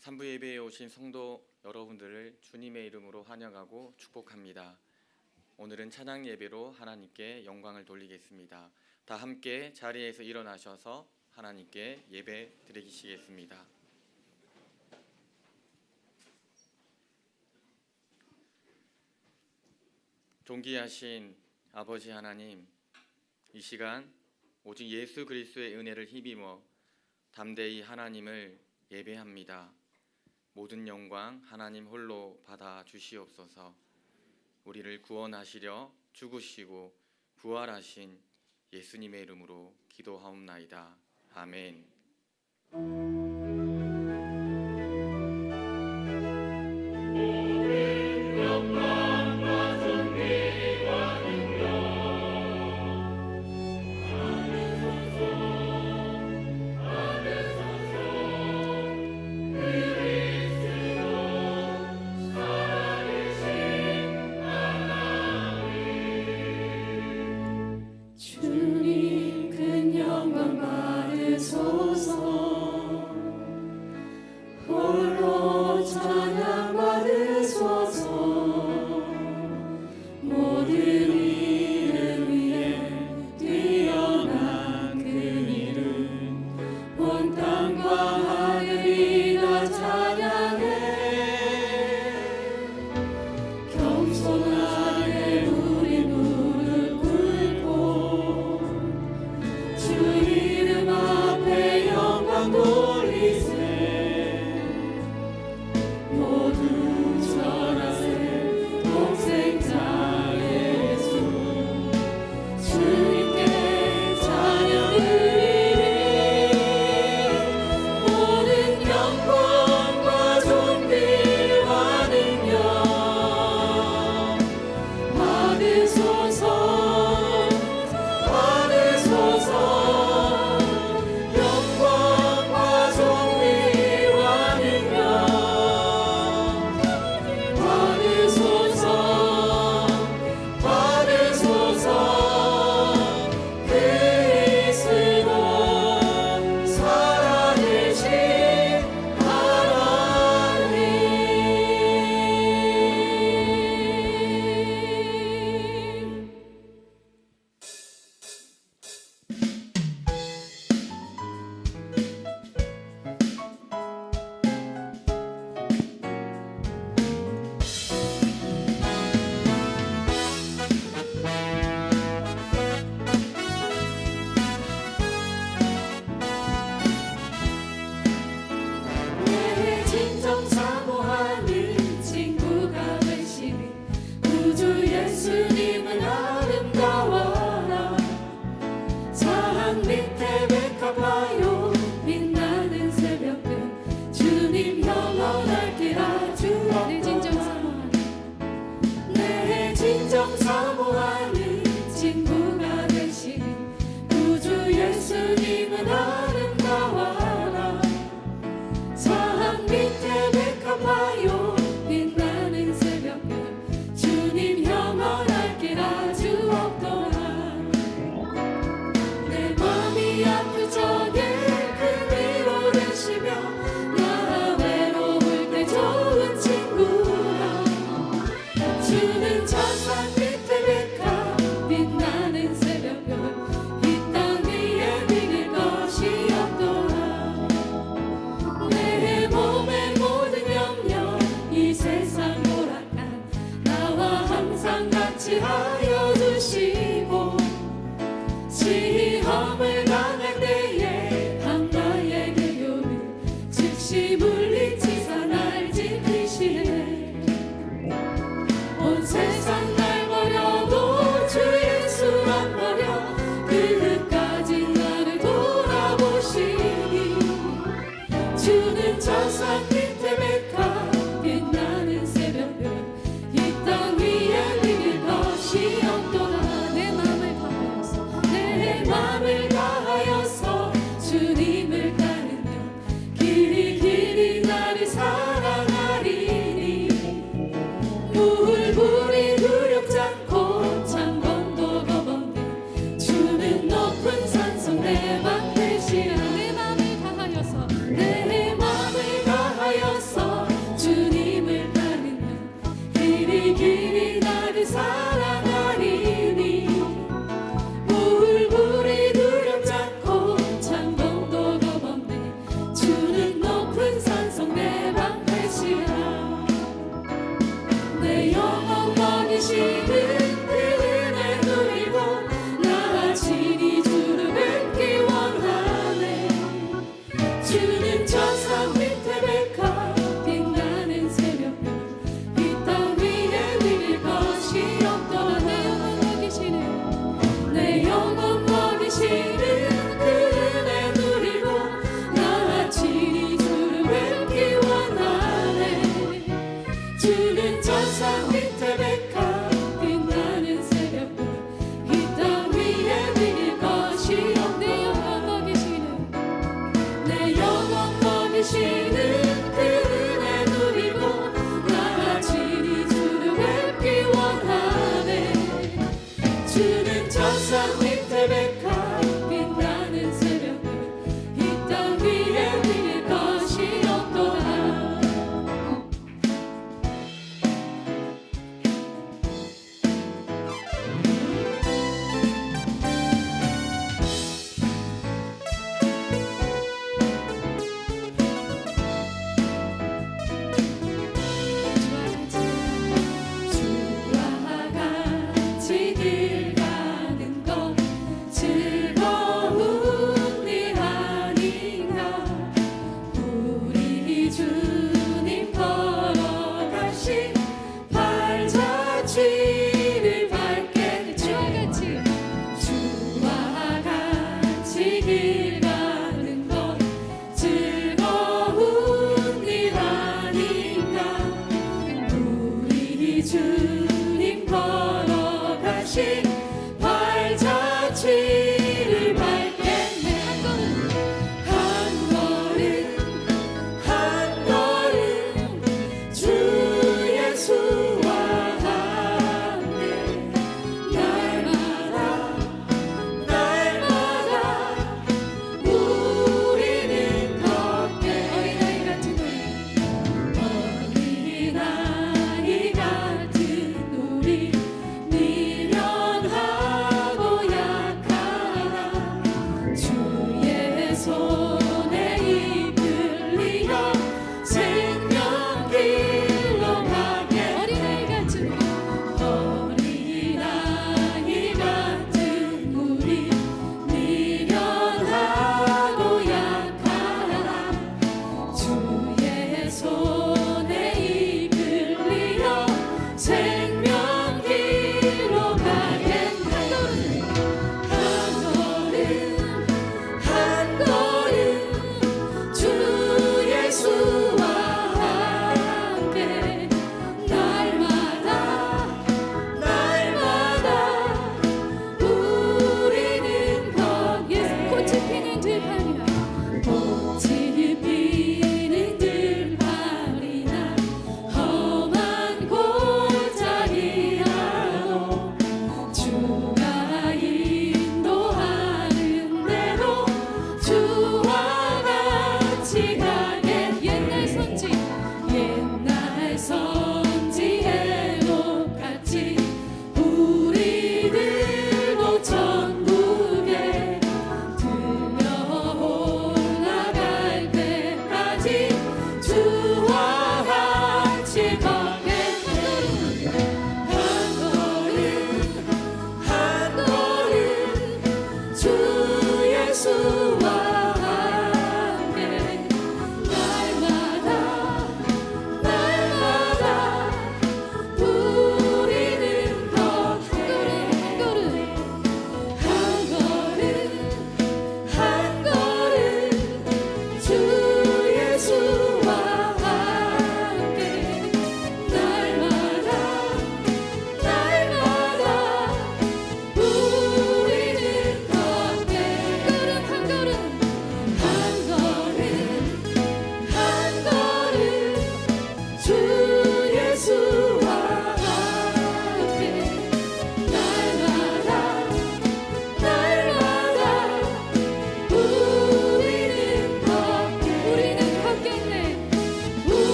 3부 예배에 오신 성도 여러분들을 주님의 이름으로 환영하고 축복합니다. 오늘은 찬양 예배로 하나님께 영광을 돌리겠습니다. 다 함께 자리에서 일어나셔서 하나님께 예배 드리시겠습니다. 존귀하신 아버지 하나님, 이 시간 오직 예수 그리스도의 은혜를 힘입어 담대히 하나님을 예배합니다. 모든 영광 하나님 홀로 받아 주시옵소서. 우리를 구원하시려 죽으시고 부활하신 예수님의 이름으로 기도하옵나이다. 아멘. 내 맘을 다하여서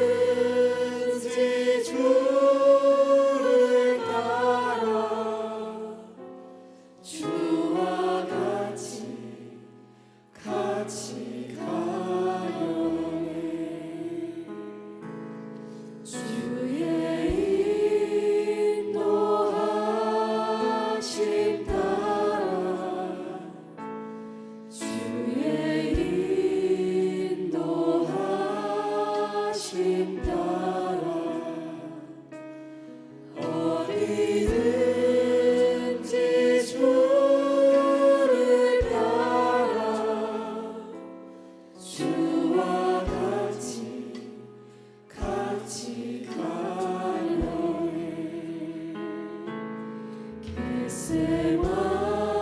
어디든지 주를 따라 주와 같이 가려네. 주의 인도하심 따라 주의 인도하심 따라 어디든지 주를 따라 주와 같이 가려네.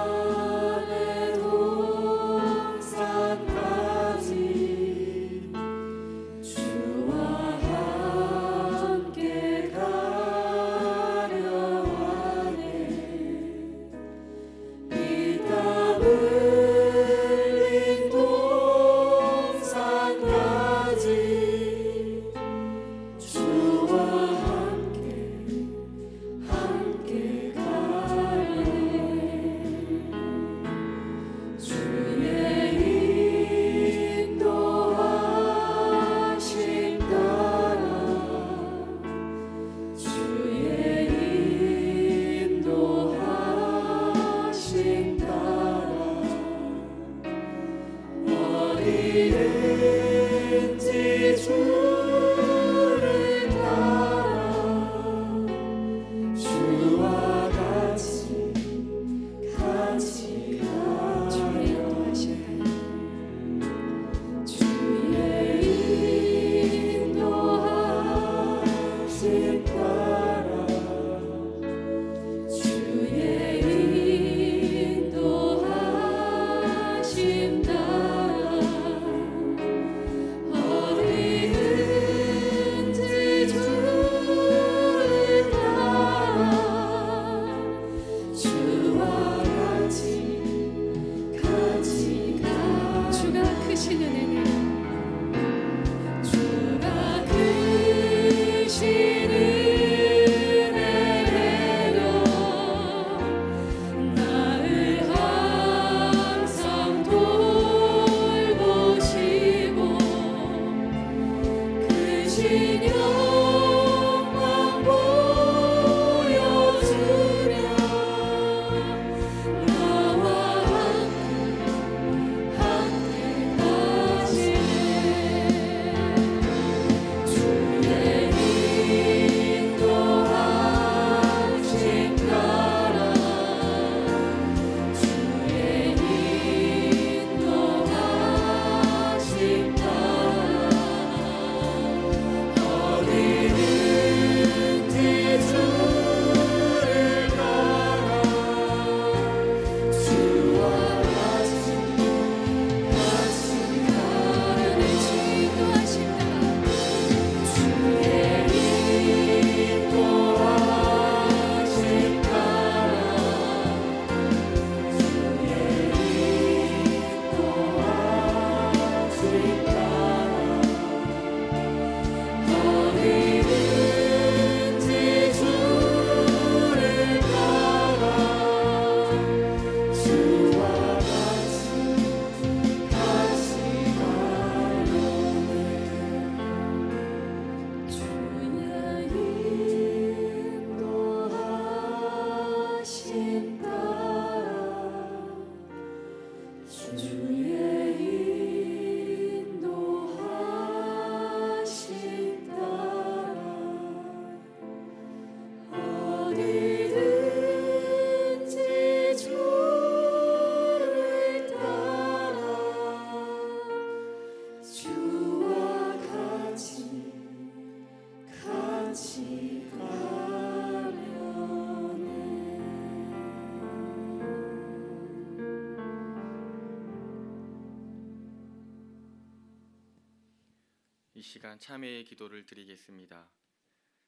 겟세마네 동산까지 주와 함께 가려 하네. 이 땀 흘린 동산까지 주와 함께 가려네. 주의 인도하심 따라 주의 인도하심 따라 어디든지 주를 따라 주와 같이 가려네. 주의 인도하심 따라 주의 인도하심 따라 어디든지 주를 따라 주와 같이 가. 주가 크신 은혜는 주가 크신 은혜로 나를 항상 돌보시고 크신 영광 보여주며 나와 함께 가시네. 주의 인도하심 따라 주의 인도하심 따라 어디든지 주를 따라 주와 같이 가려네. 주의 인도하심 따라 주의 인도하심 따라 주의 인도하심 따라 어디든지 주를 따라 주와 같이 가려네. 주의 인도하심 따라 어디든지 주를 따라 주와 같이 가려네. 이 시간 참회의 기도를 드리겠습니다.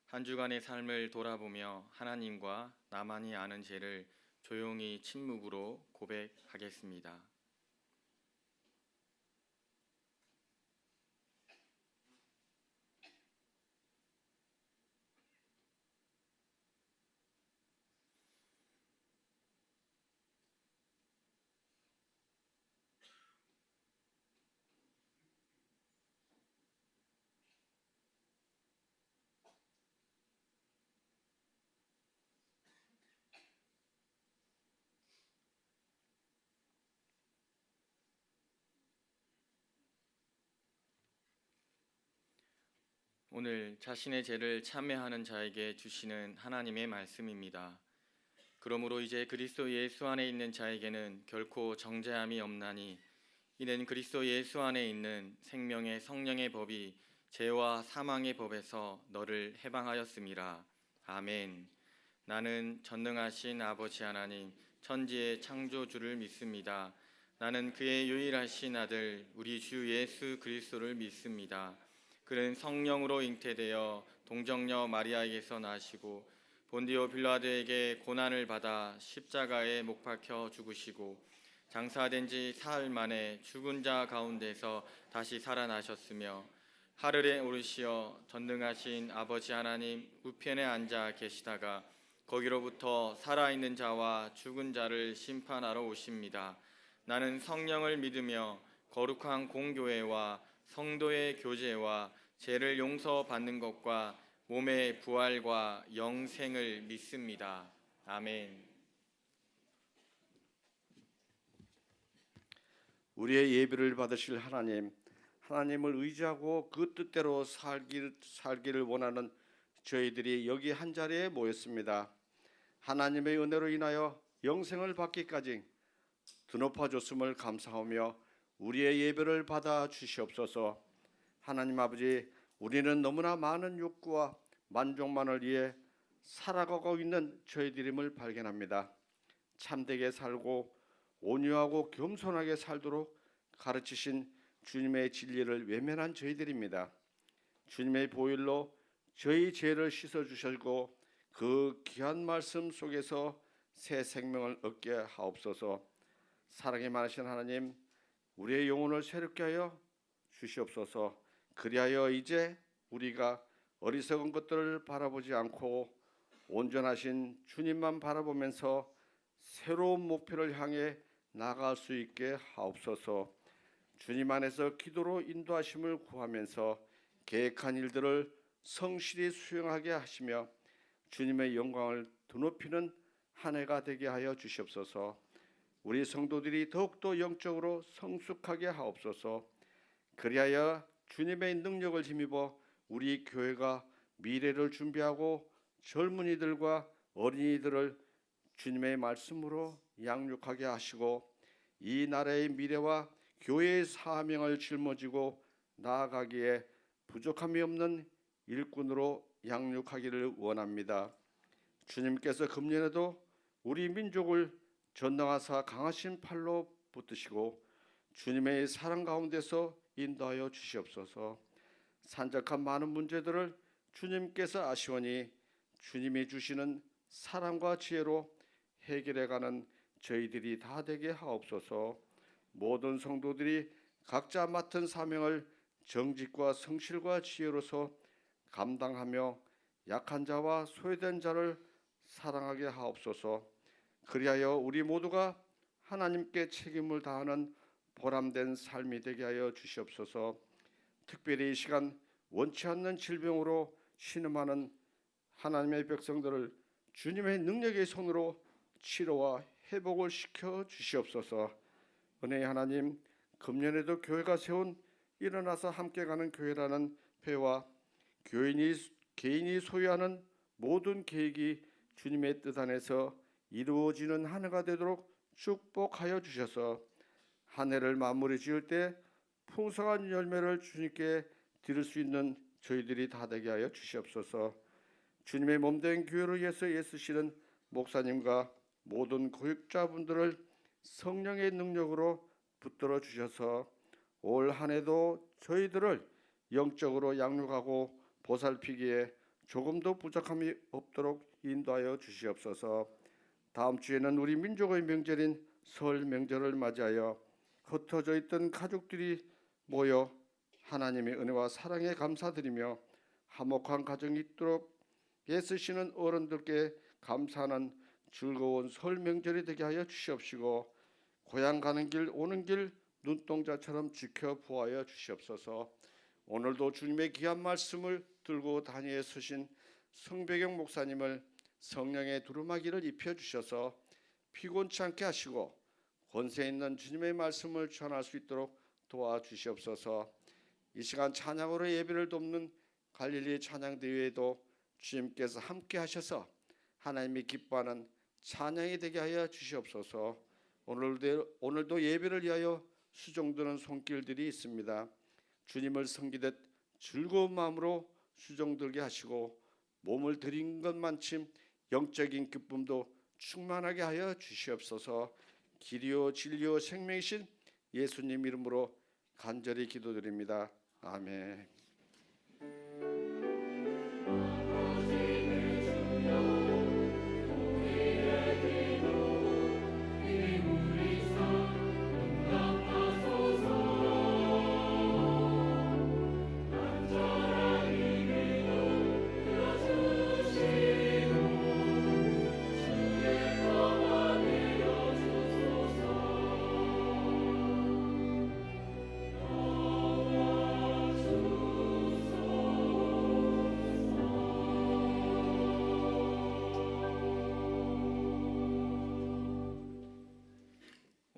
한 주간의 삶을 돌아보며 하나님과 나만이 아는 죄를 조용히 침묵으로 고백하겠습니다. 오늘 자신의 죄를 참회하는 자에게 주시는 하나님의 말씀입니다. 그러므로 이제 그리스도 예수 안에 있는 자에게는 결코 정죄함이 없나니 이는 그리스도 예수 안에 있는 생명의 성령의 법이 죄와 사망의 법에서 너를 해방하였음이라. 아멘. 나는 전능하신 아버지 하나님 천지의 창조주를 믿습니다. 나는 그의 유일하신 아들 우리 주 예수 그리스도를 믿습니다. 그는 성령으로 잉태되어 동정녀 마리아에게서 나시고 본디오 빌라도에게 고난을 받아 십자가에 못 박혀 죽으시고 장사된 지 사흘 만에 죽은 자 가운데서 다시 살아나셨으며 하늘에 오르시어 전능하신 아버지 하나님 우편에 앉아 계시다가 거기로부터 살아있는 자와 죽은 자를 심판하러 오십니다. 나는 성령을 믿으며 거룩한 공교회와 성도의 교제와 죄를 용서받는 것과 몸의 부활과 영생을 믿습니다. 아멘. 우리의 예배를 받으실 하나님을 의지하고 그 뜻대로 살기를 원하는 저희들이 여기 한자리에 모였습니다. 하나님의 은혜로 인하여 영생을 받기까지 드높아 줬음을 감사하며 우리의 예배를 받아 주시옵소서. 하나님 아버지, 우리는 너무나 많은 욕구와 만족만을 위해 살아가고 있는 저희들임을 발견합니다. 참되게 살고 온유하고 겸손하게 살도록 가르치신 주님의 진리를 외면한 저희들입니다. 주님의 보혈로 저희 죄를 씻어주시고 그 귀한 말씀 속에서 새 생명을 얻게 하옵소서. 사랑이 많으신 하나님, 우리의 영혼을 새롭게 하여 주시옵소서. 그리하여 이제 우리가 어리석은 것들을 바라보지 않고 온전하신 주님만 바라보면서 새로운 목표를 향해 나아갈 수 있게 하옵소서. 주님 안에서 기도로 인도하심을 구하면서 계획한 일들을 성실히 수행하게 하시며 주님의 영광을 드높이는 한 해가 되게 하여 주시옵소서. 우리 성도들이 더욱더 영적으로 성숙하게 하옵소서. 그리하여 주님의 능력을 힘입어 우리 교회가 미래를 준비하고 젊은이들과 어린이들을 주님의 말씀으로 양육하게 하시고 이 나라의 미래와 교회의 사명을 짊어지고 나아가기에 부족함이 없는 일꾼으로 양육하기를 원합니다. 주님께서 금년에도 우리 민족을 전능하사 강하신 팔로 붙드시고 주님의 사랑 가운데서 인도하여 주시옵소서. 산적한 많은 문제들을 주님께서 아시오니 주님이 주시는 사랑과 지혜로 해결해가는 저희들이 다 되게 하옵소서. 모든 성도들이 각자 맡은 사명을 정직과 성실과 지혜로서 감당하며 약한 자와 소외된 자를 사랑하게 하옵소서. 그리하여 우리 모두가 하나님께 책임을 다하는 보람된 삶이 되게 하여 주시옵소서. 특별히 이 시간 원치 않는 질병으로 신음하는 하나님의 백성들을 주님의 능력의 손으로 치료와 회복을 시켜 주시옵소서. 은혜의 하나님, 금년에도 교회가 세운 일어나서 함께 가는 교회라는 회와 개인이 소유하는 모든 계획이 주님의 뜻 안에서 이루어지는 한 해가 되도록 축복하여 주셔서 한 해를 마무리 지을 때 풍성한 열매를 주님께 드릴 수 있는 저희들이 다 되게 하여 주시옵소서. 주님의 몸된 교회를 위해서 애쓰시는 목사님과 모든 교육자분들을 성령의 능력으로 붙들어 주셔서 올 한 해도 저희들을 영적으로 양육하고 보살피기에 조금도 부족함이 없도록 인도하여 주시옵소서. 다음 주에는 우리 민족의 명절인 설 명절을 맞이하여 흩어져 있던 가족들이 모여 하나님의 은혜와 사랑에 감사드리며 화목한 가정이 있도록 애쓰시는 어른들께 감사하는 즐거운 설 명절이 되게 하여 주시옵시고 고향 가는 길 오는 길 눈동자처럼 지켜 보아여 주시옵소서. 오늘도 주님의 귀한 말씀을 들고 단위에 서신 성배경 목사님을 성령의 두루마기를 입혀 주셔서 피곤치 않게 하시고 권세 있는 주님의 말씀을 전할 수 있도록 도와주시옵소서. 이 시간 찬양으로 예배를 돕는 갈릴리 찬양 대회에도 주님께서 함께 하셔서 하나님이 기뻐하는 찬양이 되게 하여 주시옵소서. 오늘도 예배를 위하여 수종드는 손길들이 있습니다. 주님을 섬기듯 즐거운 마음으로 수종들게 하시고 몸을 드린 것만큼 영적인 기쁨도 충만하게 하여 주시옵소서. 길이요 진리요 생명이신 예수님 이름으로 간절히 기도드립니다. 아멘.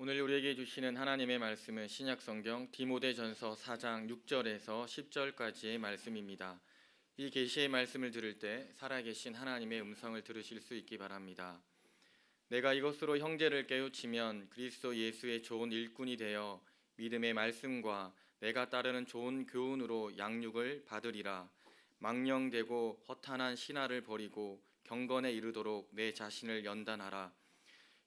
오늘 우리에게 주시는 하나님의 말씀은 신약성경 디모데전서 4장 6절에서 10절까지의 말씀입니다. 이 계시의 말씀을 들을 때 살아계신 하나님의 음성을 들으실 수 있기 바랍니다. 내가 이것으로 형제를 깨우치면 그리스도 예수의 좋은 일꾼이 되어 믿음의 말씀과 내가 따르는 좋은 교훈으로 양육을 받으리라. 망령되고 허탄한 신화를 버리고 경건에 이르도록 내 자신을 연단하라.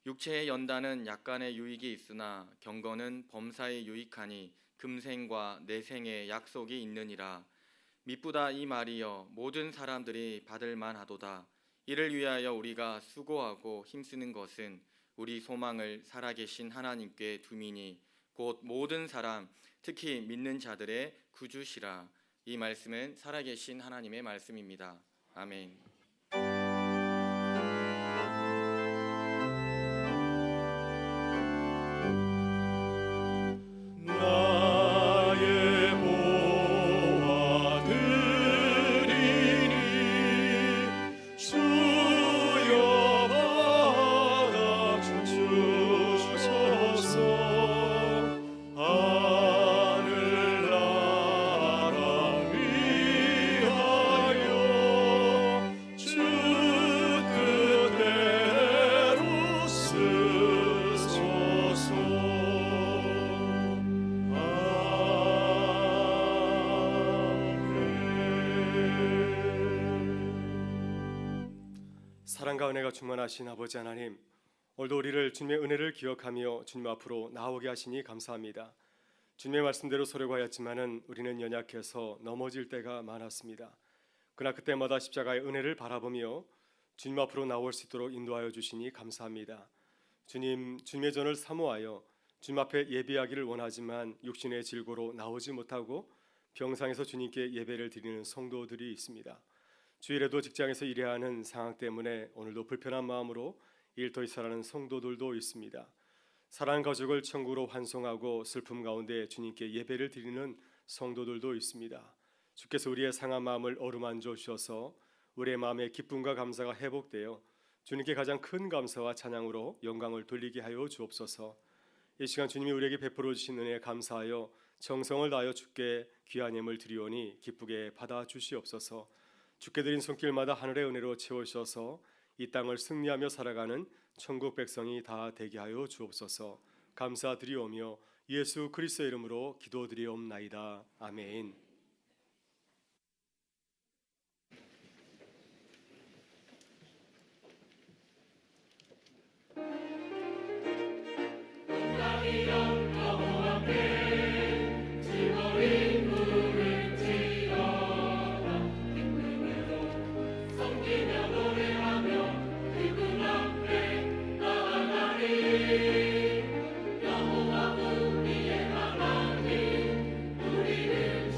육체의 연단은 약간의 유익이 있으나 경건은 범사에 유익하니 금생과 내생의 약속이 있느니라. 미쁘다 이 말이여 모든 사람들이 받을 만하도다. 이를 위하여 우리가 수고하고 힘쓰는 것은 우리 소망을 살아계신 하나님께 두미니 곧 모든 사람 특히 믿는 자들의 구주시라. 이 말씀은 살아계신 하나님의 말씀입니다. 아멘. 나의 보화 드리니 주여 받아 주소서. 하늘나라 위하여 주 뜻대로 쓰소서. 사랑과 은혜가 충만하신 아버지 하나님, 오늘도 우리를 주님의 은혜를 기억하며 주님 앞으로 나오게 하시니 감사합니다. 주님의 말씀대로 서려고 하였지만은 우리는 연약해서 넘어질 때가 많았습니다. 그러나 그때마다 십자가의 은혜를 바라보며 주님 앞으로 나올 수 있도록 인도하여 주시니 감사합니다. 주님, 주님의 전을 사모하여 주님 앞에 예배하기를 원하지만 육신의 질고로 나오지 못하고 병상에서 주님께 예배를 드리는 성도들이 있습니다. 주일에도 직장에서 일해야 하는 상황 때문에 오늘도 불편한 마음으로 일터에서라는 성도들도 있습니다. 사랑하는 가족을 천국으로 환송하고 슬픔 가운데 주님께 예배를 드리는 성도들도 있습니다. 주께서 우리의 상한 마음을 어루만져 주셔서 우리의 마음의 기쁨과 감사가 회복되어 주님께 가장 큰 감사와 찬양으로 영광을 돌리게 하여 주옵소서. 이 시간 주님이 우리에게 베풀어 주신 은혜에 감사하여 정성을 다하여 주께 귀한 예물 드리오니 기쁘게 받아 주시옵소서. 주께 드린 손길마다 하늘의 은혜로 채우셔서 이 땅을 승리하며 살아가는 천국 백성이 다 되게 하여 주옵소서. 감사드리오며 예수 그리스도의 이름으로 기도드리옵나이다. 아멘. 여호와 우리의 하나님 우리를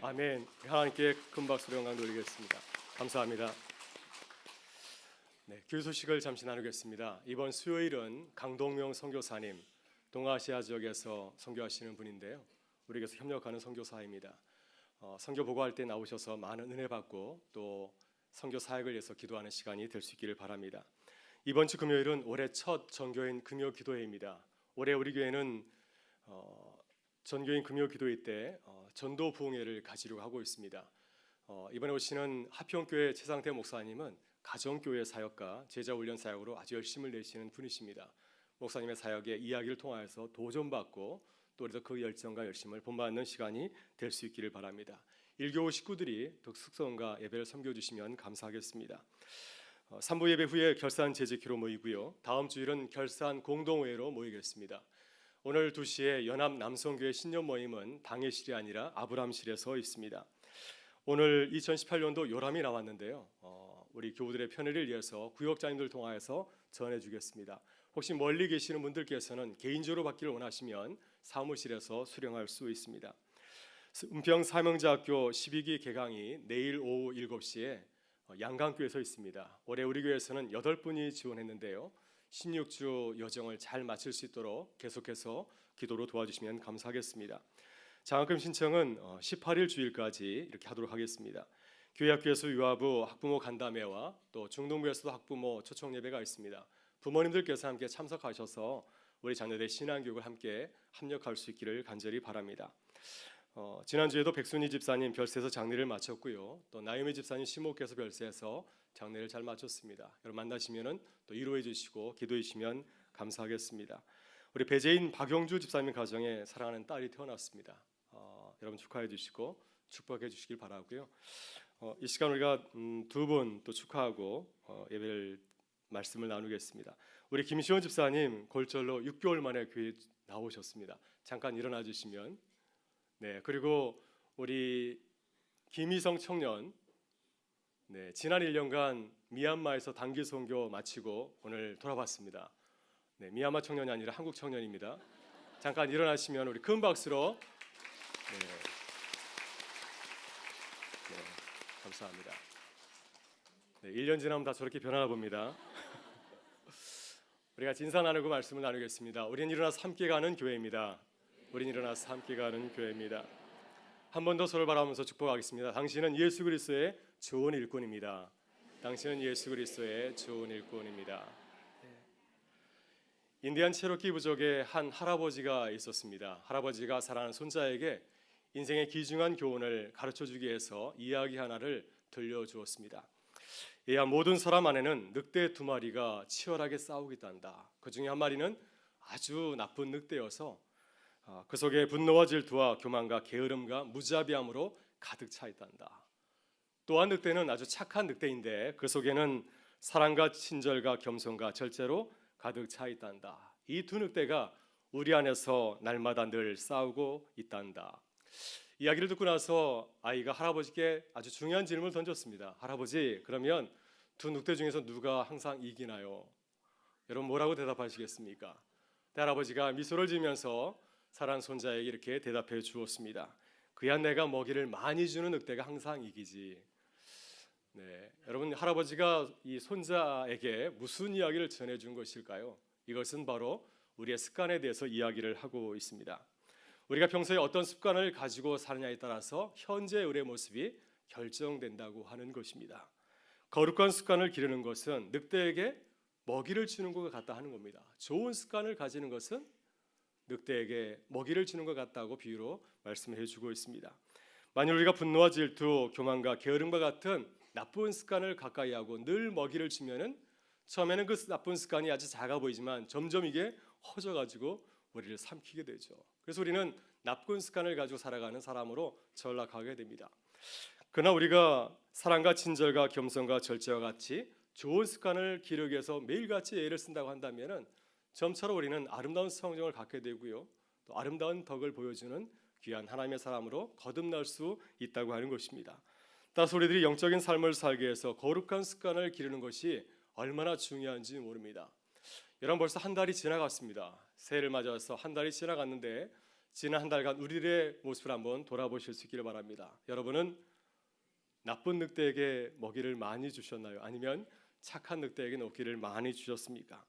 아멘. 하나님께 큰 박수로 영광 돌리겠습니다. 감사합니다. 네, 교회 소식을 잠시 나누겠습니다. 이번 수요일은 강동명 선교사님, 동아시아 지역에서 선교하시는 분인데요. 우리에게서 협력하는 선교사입니다. 선교 보고할 때 나오셔서 많은 은혜 받고 또 선교 사역을 위해서 기도하는 시간이 될 수 있기를 바랍니다. 이번 주 금요일은 올해 첫 전교인 금요 기도회입니다. 올해 우리 교회는 전교인 금요 기도회 때 전도 부흥회를 가지려고 하고 있습니다. 이번에 오시는 하평교회 최상태 목사님은 가정교회 사역과 제자훈련 사역으로 아주 열심을 내시는 분이십니다. 목사님의 사역에 이야기를 통하여서 도전받고 또 우리도 그 열정과 열심을 본받는 시간이 될 수 있기를 바랍니다. 일교우 식구들이 특성과 예배를 섬겨주시면 감사하겠습니다. 3부 예배 후에 결산 제지키로 모이고요. 다음 주일은 결산 공동회로 모이겠습니다. 오늘 2시에 연합 남성교회 신년 모임은 당회실이 아니라 아브람실에서 있습니다. 오늘 2018년도 요람이 나왔는데요. 우리 교우들의 편의를 위해서 구역장님들 통하여서 전해주겠습니다. 혹시 멀리 계시는 분들께서는 개인적으로 받기를 원하시면 사무실에서 수령할 수 있습니다. 은평 사명자학교 12기 개강이 내일 오후 7시에 양강교에서 있습니다. 올해 우리 교회에서는 8분이 지원했는데요. 16주 여정을 잘 마칠 수 있도록 계속해서 기도로 도와주시면 감사하겠습니다. 장학금 신청은 18일 주일까지 이렇게 하도록 하겠습니다. 교회학교에서 유아부 학부모 간담회와 또 중등부에서도 학부모 초청 예배가 있습니다. 부모님들께서 함께 참석하셔서 우리 자녀들의 신앙교육을 함께 합력할 수 있기를 간절히 바랍니다. 지난주에도 백순희 집사님 별세에서 장례를 마쳤고요. 또 나유미 집사님 시목께서 별세에서 장례를 잘 마쳤습니다. 여러분 만나시면은 또 위로해 주시고 기도해 주시면 감사하겠습니다. 우리 배재인 박영주 집사님 가정에 사랑하는 딸이 태어났습니다. 여러분 축하해 주시고 축복해 주시길 바라고요. 이 시간 우리가 두 분 또 축하하고 예배를 말씀을 나누겠습니다. 우리 김시원 집사님 골절로 6개월 만에 교회 나오셨습니다. 잠깐 일어나 주시면. 네, 그리고 우리 김희성 청년, 네, 지난 1년간 미얀마에서 단기 선교 마치고 오늘 돌아왔습니다. 네, 미얀마 청년이 아니라 한국 청년입니다. 잠깐 일어나시면 우리 큰 박수로. 네, 네, 감사합니다. 네, 1년 지나면 다 저렇게 변하나 봅니다. 우리가 진사 나누고 말씀을 나누겠습니다. 우리는 일어나서 함께 가는 교회입니다. 우리는 일어나서 함께 가는 교회입니다. 한 번 더 서로 바라보면서 축복하겠습니다. 당신은 예수 그리스도의 좋은 일꾼입니다. 당신은 예수 그리스도의 좋은 일꾼입니다. 인디안 체로키 부족의 한 할아버지가 있었습니다. 할아버지가 사랑하는 손자에게 인생의 귀중한 교훈을 가르쳐주기 위해서 이야기 하나를 들려주었습니다. 얘야, 모든 사람 안에는 늑대 2마리가 치열하게 싸우고 있단다. 그 중에 한 마리는 아주 나쁜 늑대여서 그 속에 분노와 질투와 교만과 게으름과 무자비함으로 가득 차 있단다. 또한 늑대는 아주 착한 늑대인데 그 속에는 사랑과 친절과 겸손과 절제로 가득 차 있단다. 이 두 늑대가 우리 안에서 날마다 늘 싸우고 있단다. 이야기를 듣고 나서 아이가 할아버지께 아주 중요한 질문을 던졌습니다. 할아버지, 그러면 두 늑대 중에서 누가 항상 이기나요? 여러분 뭐라고 대답하시겠습니까? 할아버지가 미소를 지으면서 사랑하는 손자에게 이렇게 대답해 주었습니다. 그야 내가 먹이를 많이 주는 늑대가 항상 이기지. 네, 여러분 할아버지가 이 손자에게 무슨 이야기를 전해준 것일까요? 이것은 바로 우리의 습관에 대해서 이야기를 하고 있습니다. 우리가 평소에 어떤 습관을 가지고 사느냐에 따라서 현재 우리의 모습이 결정된다고 하는 것입니다. 거룩한 습관을 기르는 것은 늑대에게 먹이를 주는 것 같다 하는 겁니다. 좋은 습관을 가지는 것은 늑대에게 먹이를 주는 것 같다고 비유로 말씀해 주고 있습니다. 만일 우리가 분노와 질투, 교만과 게으름과 같은 나쁜 습관을 가까이 하고 늘 먹이를 주면은 처음에는 그 나쁜 습관이 아주 작아 보이지만 점점 이게 커져가지고 우리를 삼키게 되죠. 그래서 우리는 나쁜 습관을 가지고 살아가는 사람으로 전락하게 됩니다. 그러나 우리가 사랑과 친절과 겸손과 절제와 같이 좋은 습관을 기르기 위해서 매일같이 애를 쓴다고 한다면은 점차로 우리는 아름다운 성정을 갖게 되고요. 또 아름다운 덕을 보여주는 귀한 하나님의 사람으로 거듭날 수 있다고 하는 것입니다. 따라서 우리들이 영적인 삶을 살기 위해서 거룩한 습관을 기르는 것이 얼마나 중요한지 모릅니다. 여러분 벌써 한 달이 지나갔습니다. 새해를 맞아서 한 달이 지나갔는데 지난 한 달간 우리들의 모습을 한번 돌아보실 수 있기를 바랍니다. 여러분은 나쁜 늑대에게 먹이를 많이 주셨나요? 아니면 착한 늑대에게 먹이를 많이 주셨습니까?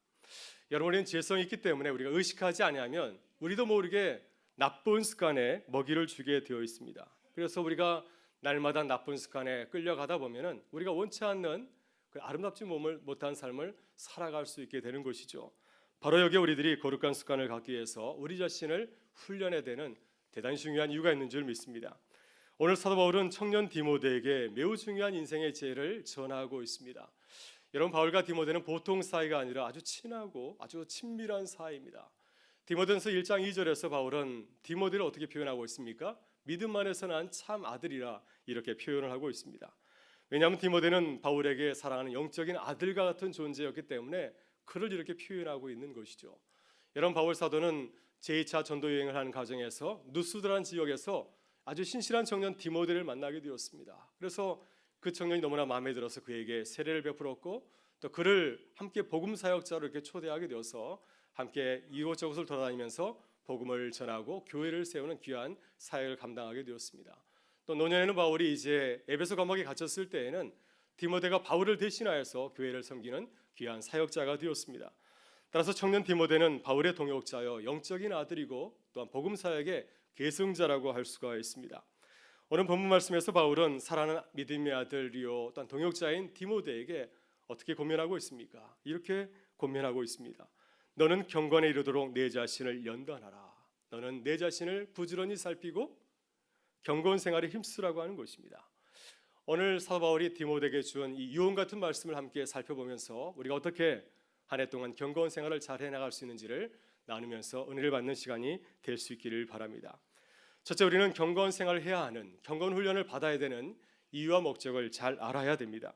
여러분은 지혜성이 있기 때문에 우리가 의식하지 아니하면 우리도 모르게 나쁜 습관에 먹이를 주게 되어 있습니다. 그래서 우리가 날마다 나쁜 습관에 끌려가다 보면은 우리가 원치 않는 그 아름답지 못한 삶을 살아갈 수 있게 되는 것이죠. 바로 여기에 우리들이 거룩한 습관을 갖기 위해서 우리 자신을 훈련해야 되는 대단히 중요한 이유가 있는 줄 믿습니다. 오늘 사도 바울은 청년 디모데에게 매우 중요한 인생의 지혜를 전하고 있습니다. 여러분, 바울과 디모데는 보통 사이가 아니라 아주 친하고 아주 친밀한 사이입니다. 디모데전서 1장 2절에서 바울은 디모데를 어떻게 표현하고 있습니까? 믿음 안에서 난 참 아들이라 이렇게 표현을 하고 있습니다. 왜냐하면 디모데는 바울에게 사랑하는 영적인 아들과 같은 존재였기 때문에 그를 이렇게 표현하고 있는 것이죠. 여러분, 바울 사도는 제2차 전도 여행을 하는 과정에서 누스드라는 지역에서 아주 신실한 청년 디모데를 만나게 되었습니다. 그래서 그 청년이 너무나 마음에 들어서 그에게 세례를 베풀었고 또 그를 함께 복음 사역자로 이렇게 초대하게 되어서 함께 이곳저곳을 돌아다니면서 복음을 전하고 교회를 세우는 귀한 사역을 감당하게 되었습니다. 또 노년에는 바울이 이제 에베소 감옥에 갇혔을 때에는 디모데가 바울을 대신하여서 교회를 섬기는 귀한 사역자가 되었습니다. 따라서 청년 디모데는 바울의 동역자여 영적인 아들이고 또한 복음 사역의 계승자라고 할 수가 있습니다. 오늘 본문 말씀에서 바울은 사랑하는 믿음의 아들이요 또한 동역자인 디모데에게 어떻게 권면하고 있습니까? 이렇게 권면하고 있습니다. 너는 경건에 이르도록 내 자신을 연단하라. 너는 내 자신을 부지런히 살피고 경건 생활에 힘쓰라고 하는 것입니다. 오늘 사도 바울이 디모데에게 준 이 유언 같은 말씀을 함께 살펴보면서 우리가 어떻게 한 해 동안 경건 생활을 잘 해나갈 수 있는지를 나누면서 은혜를 받는 시간이 될 수 있기를 바랍니다. 첫째, 우리는 경건 생활을 해야 하는 경건 훈련을 받아야 되는 이유와 목적을 잘 알아야 됩니다.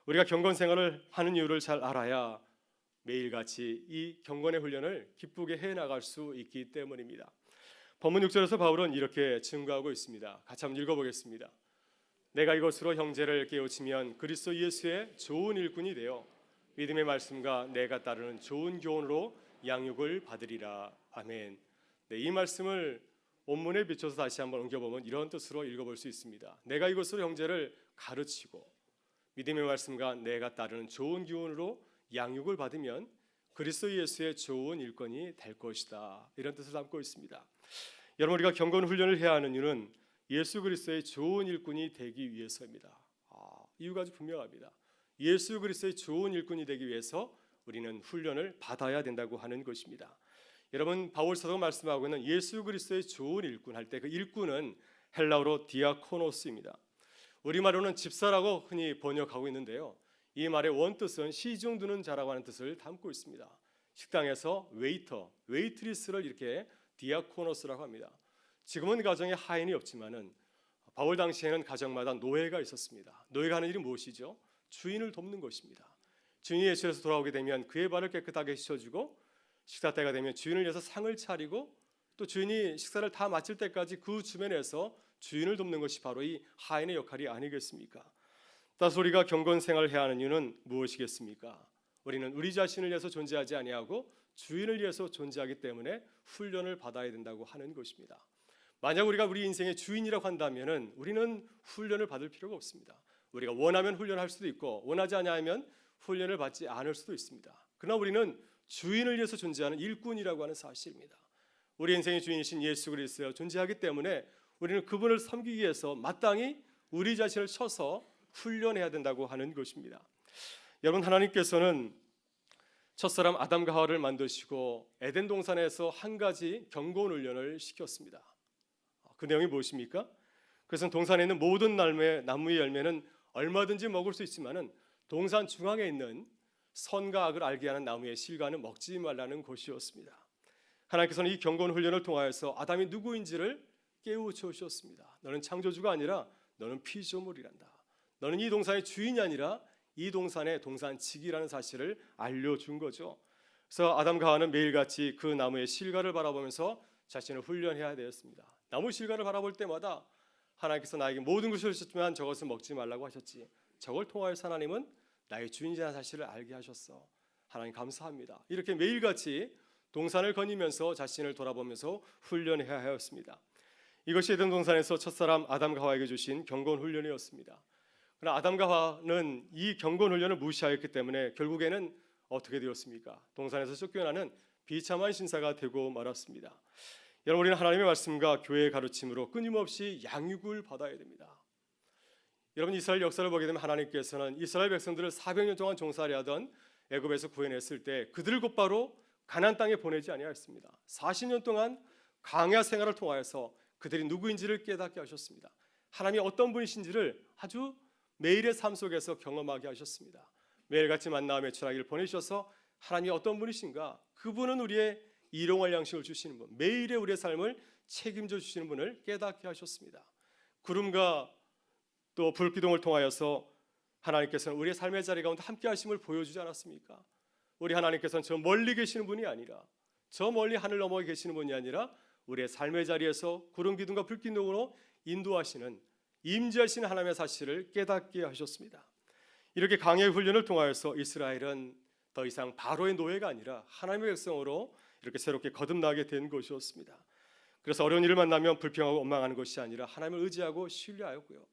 우리가 경건 생활을 하는 이유를 잘 알아야 매일같이 이 경건의 훈련을 기쁘게 해나갈 수 있기 때문입니다. 본문 6절에서 바울은 이렇게 증거하고 있습니다. 같이 한번 읽어보겠습니다. 내가 이것으로 형제를 깨우치면 그리스도 예수의 좋은 일꾼이 되어 믿음의 말씀과 내가 따르는 좋은 교훈으로 양육을 받으리라. 아멘. 네, 이 말씀을 원문에 비춰서 다시 한번 옮겨보면 이런 뜻으로 읽어볼 수 있습니다. 내가 이것으로 형제를 가르치고 믿음의 말씀과 내가 따르는 좋은 교훈으로 양육을 받으면 그리스도 예수의 좋은 일꾼이 될 것이다. 이런 뜻을 담고 있습니다. 여러분, 우리가 경건 훈련을 해야 하는 이유는 예수 그리스도의 좋은 일꾼이 되기 위해서입니다. 이유가 아주 분명합니다. 예수 그리스도의 좋은 일꾼이 되기 위해서 우리는 훈련을 받아야 된다고 하는 것입니다. 여러분, 바울 사도가 말씀하고 있는 예수 그리스도의 좋은 일꾼 할 때 그 일꾼은 헬라어로 디아코노스입니다. 우리말로는 집사라고 흔히 번역하고 있는데요. 이 말의 원뜻은 시중 두는 자라고 하는 뜻을 담고 있습니다. 식당에서 웨이트리스를 이렇게 디아코노스라고 합니다. 지금은 가정에 하인이 없지만은 바울 당시에는 가정마다 노예가 있었습니다. 노예가 하는 일이 무엇이죠? 주인을 돕는 것입니다. 주인이 예수에서 돌아오게 되면 그의 발을 깨끗하게 씻어주고 식사 때가 되면 주인을 위해서 상을 차리고 또 주인이 식사를 다 마칠 때까지 그 주변에서 주인을 돕는 것이 바로 이 하인의 역할이 아니겠습니까? 따라서 우리가 경건 생활을 해야 하는 이유는 무엇이겠습니까? 우리는 우리 자신을 위해서 존재하지 아니하고 주인을 위해서 존재하기 때문에 훈련을 받아야 된다고 하는 것입니다. 만약 우리가 우리 인생의 주인이라고 한다면은 우리는 훈련을 받을 필요가 없습니다. 우리가 원하면 훈련할 수도 있고 원하지 않으면 훈련을 받지 않을 수도 있습니다. 그러나 우리는 주인을 위해서 존재하는 일꾼이라고 하는 사실입니다. 우리 인생의 주인이신 예수 그리스도가 존재하기 때문에 우리는 그분을 섬기기 위해서 마땅히 우리 자신을 쳐서 훈련해야 된다고 하는 것입니다. 여러분, 하나님께서는 첫사람 아담과 하와를 만드시고 에덴 동산에서 한 가지 경건 훈련을 시켰습니다. 그 내용이 무엇입니까? 그것은 동산에 있는 모든 나무의 열매는 얼마든지 먹을 수 있지만은 동산 중앙에 있는 선과 악을 알게 하는 나무의 실과는 먹지 말라는 것이었습니다. 하나님께서는 이 경건 훈련을 통하여서 아담이 누구인지를 깨우쳐 주셨습니다. 너는 창조주가 아니라 너는 피조물이란다. 너는 이 동산의 주인이 아니라 이 동산의 동산직이라는 사실을 알려준 거죠. 그래서 아담과 하와는 매일같이 그 나무의 실과를 바라보면서 자신을 훈련해야 되었습니다. 나무 실과를 바라볼 때마다 하나님께서 나에게 모든 것을 주셨지만 저것을 먹지 말라고 하셨지. 저걸 통하여서 하나님은 나의 주인이라는 사실을 알게 하셨어. 하나님 감사합니다. 이렇게 매일같이 동산을 거니면서 자신을 돌아보면서 훈련해야 하였습니다. 이것이 에덴 동산에서 첫사람 아담과 하와에게 주신 경건 훈련이었습니다. 그러나 아담과 하와는 이 경건 훈련을 무시하였기 때문에 결국에는 어떻게 되었습니까? 동산에서 쫓겨나는 비참한 신사가 되고 말았습니다. 여러분, 우리는 하나님의 말씀과 교회의 가르침으로 끊임없이 양육을 받아야 됩니다. 여러분, 이스라엘 역사를 보게 되면 하나님께서는 이스라엘 백성들을 400년 동안 종살이 하던 애굽에서 구해냈을 때 그들을 곧바로 가나안 땅에 보내지 아니하였습니다. 40년 동안 광야 생활을 통하여서 그들이 누구인지를 깨닫게 하셨습니다. 하나님이 어떤 분이신지를 아주 매일의 삶 속에서 경험하게 하셨습니다. 매일같이 만나 매출하기를 보내셔서 하나님이 어떤 분이신가, 그분은 우리의 일용할 양식을 주시는 분, 매일의 우리의 삶을 책임져 주시는 분을 깨닫게 하셨습니다. 구름과 또 불기둥을 통하여서 하나님께서는 우리의 삶의 자리 가운데 함께 하심을 보여주지 않았습니까? 우리 하나님께서는 저 멀리 계시는 분이 아니라, 저 멀리 하늘 너머에 계시는 분이 아니라 우리의 삶의 자리에서 구름 기둥과 불기둥으로 인도하시는, 임재하시는 하나님의 사실을 깨닫게 하셨습니다. 이렇게 강의 훈련을 통하여서 이스라엘은 더 이상 바로의 노예가 아니라 하나님의 백성으로 이렇게 새롭게 거듭나게 된 것이었습니다. 그래서 어려운 일을 만나면 불평하고 원망하는 것이 아니라 하나님을 의지하고 신뢰하였고요,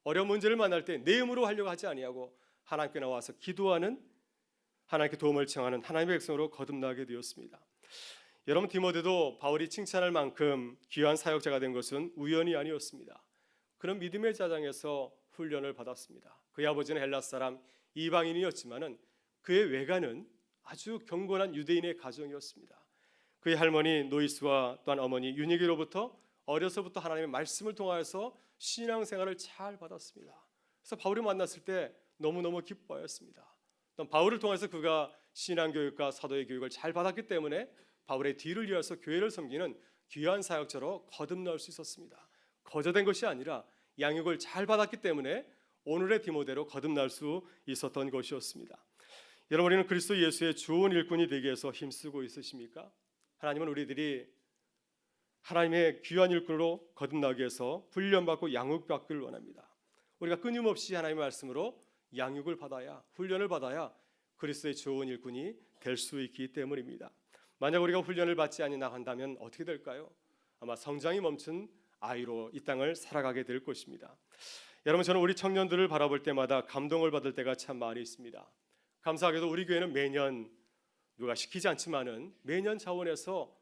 어려운 문제를 만날 때 내 힘으로 하려고 하지 아니하고 하나님께 나와서 기도하는, 하나님께 도움을 청하는 하나님의 백성으로 거듭나게 되었습니다. 여러분, 디모데도 바울이 칭찬할 만큼 귀한 사역자가 된 것은 우연이 아니었습니다. 그는 믿음의 자장에서 훈련을 받았습니다. 그의 아버지는 헬라 사람 이방인이었지만은 그의 외가는 아주 경건한 유대인의 가정이었습니다. 그의 할머니 노이스와 또한 어머니 유니게로부터 어려서부터 하나님의 말씀을 통하여서 신앙생활을 잘 받았습니다. 그래서 바울이 만났을 때 너무너무 기뻐하였습니다. 또 바울을 통해서 그가 신앙교육과 사도의 교육을 잘 받았기 때문에 바울의 뒤를 이어서 교회를 섬기는 귀한 사역자로 거듭날 수 있었습니다. 거저된 것이 아니라 양육을 잘 받았기 때문에 오늘의 디모데로 거듭날 수 있었던 것이었습니다. 여러분, 우리는 그리스도 예수의 좋은 일꾼이 되기 위해서 힘쓰고 있으십니까? 하나님은 우리들이 하나님의 귀한 일꾼으로 거듭나기 위해서 훈련받고 양육받기를 원합니다. 우리가 끊임없이 하나님의 말씀으로 양육을 받아야, 훈련을 받아야 그리스도의 좋은 일꾼이 될 수 있기 때문입니다. 만약 우리가 훈련을 받지 아니한다면 어떻게 될까요? 아마 성장이 멈춘 아이로 이 땅을 살아가게 될 것입니다. 여러분, 저는 우리 청년들을 바라볼 때마다 감동을 받을 때가 참 많이 있습니다. 감사하게도 우리 교회는 매년, 누가 시키지 않지만은 매년 자원해서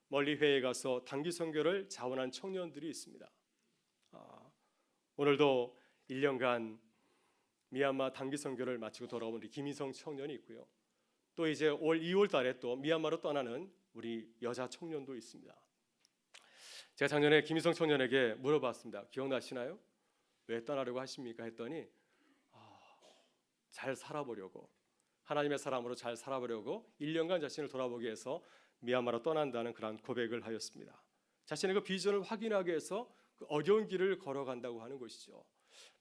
멀리 회에 가서 단기 선교를 자원한 청년들이 있습니다. 오늘도 1년간 미얀마 단기 선교를 마치고 돌아온 우리 김희성 청년이 있고요. 또 이제 올 2월 달에 또 미얀마로 떠나는 우리 여자 청년도 있습니다. 제가 작년에 김희성 청년에게 물어봤습니다. 기억나시나요? 왜 떠나려고 하십니까? 했더니 잘 살아보려고, 하나님의 사람으로 잘 살아보려고 1년간 자신을 돌아보기 위해서 미얀마로 떠난다는 그런 고백을 하였습니다. 자신의 그 비전을 확인하기 위해서 그 어려운 길을 걸어간다고 하는 것이죠.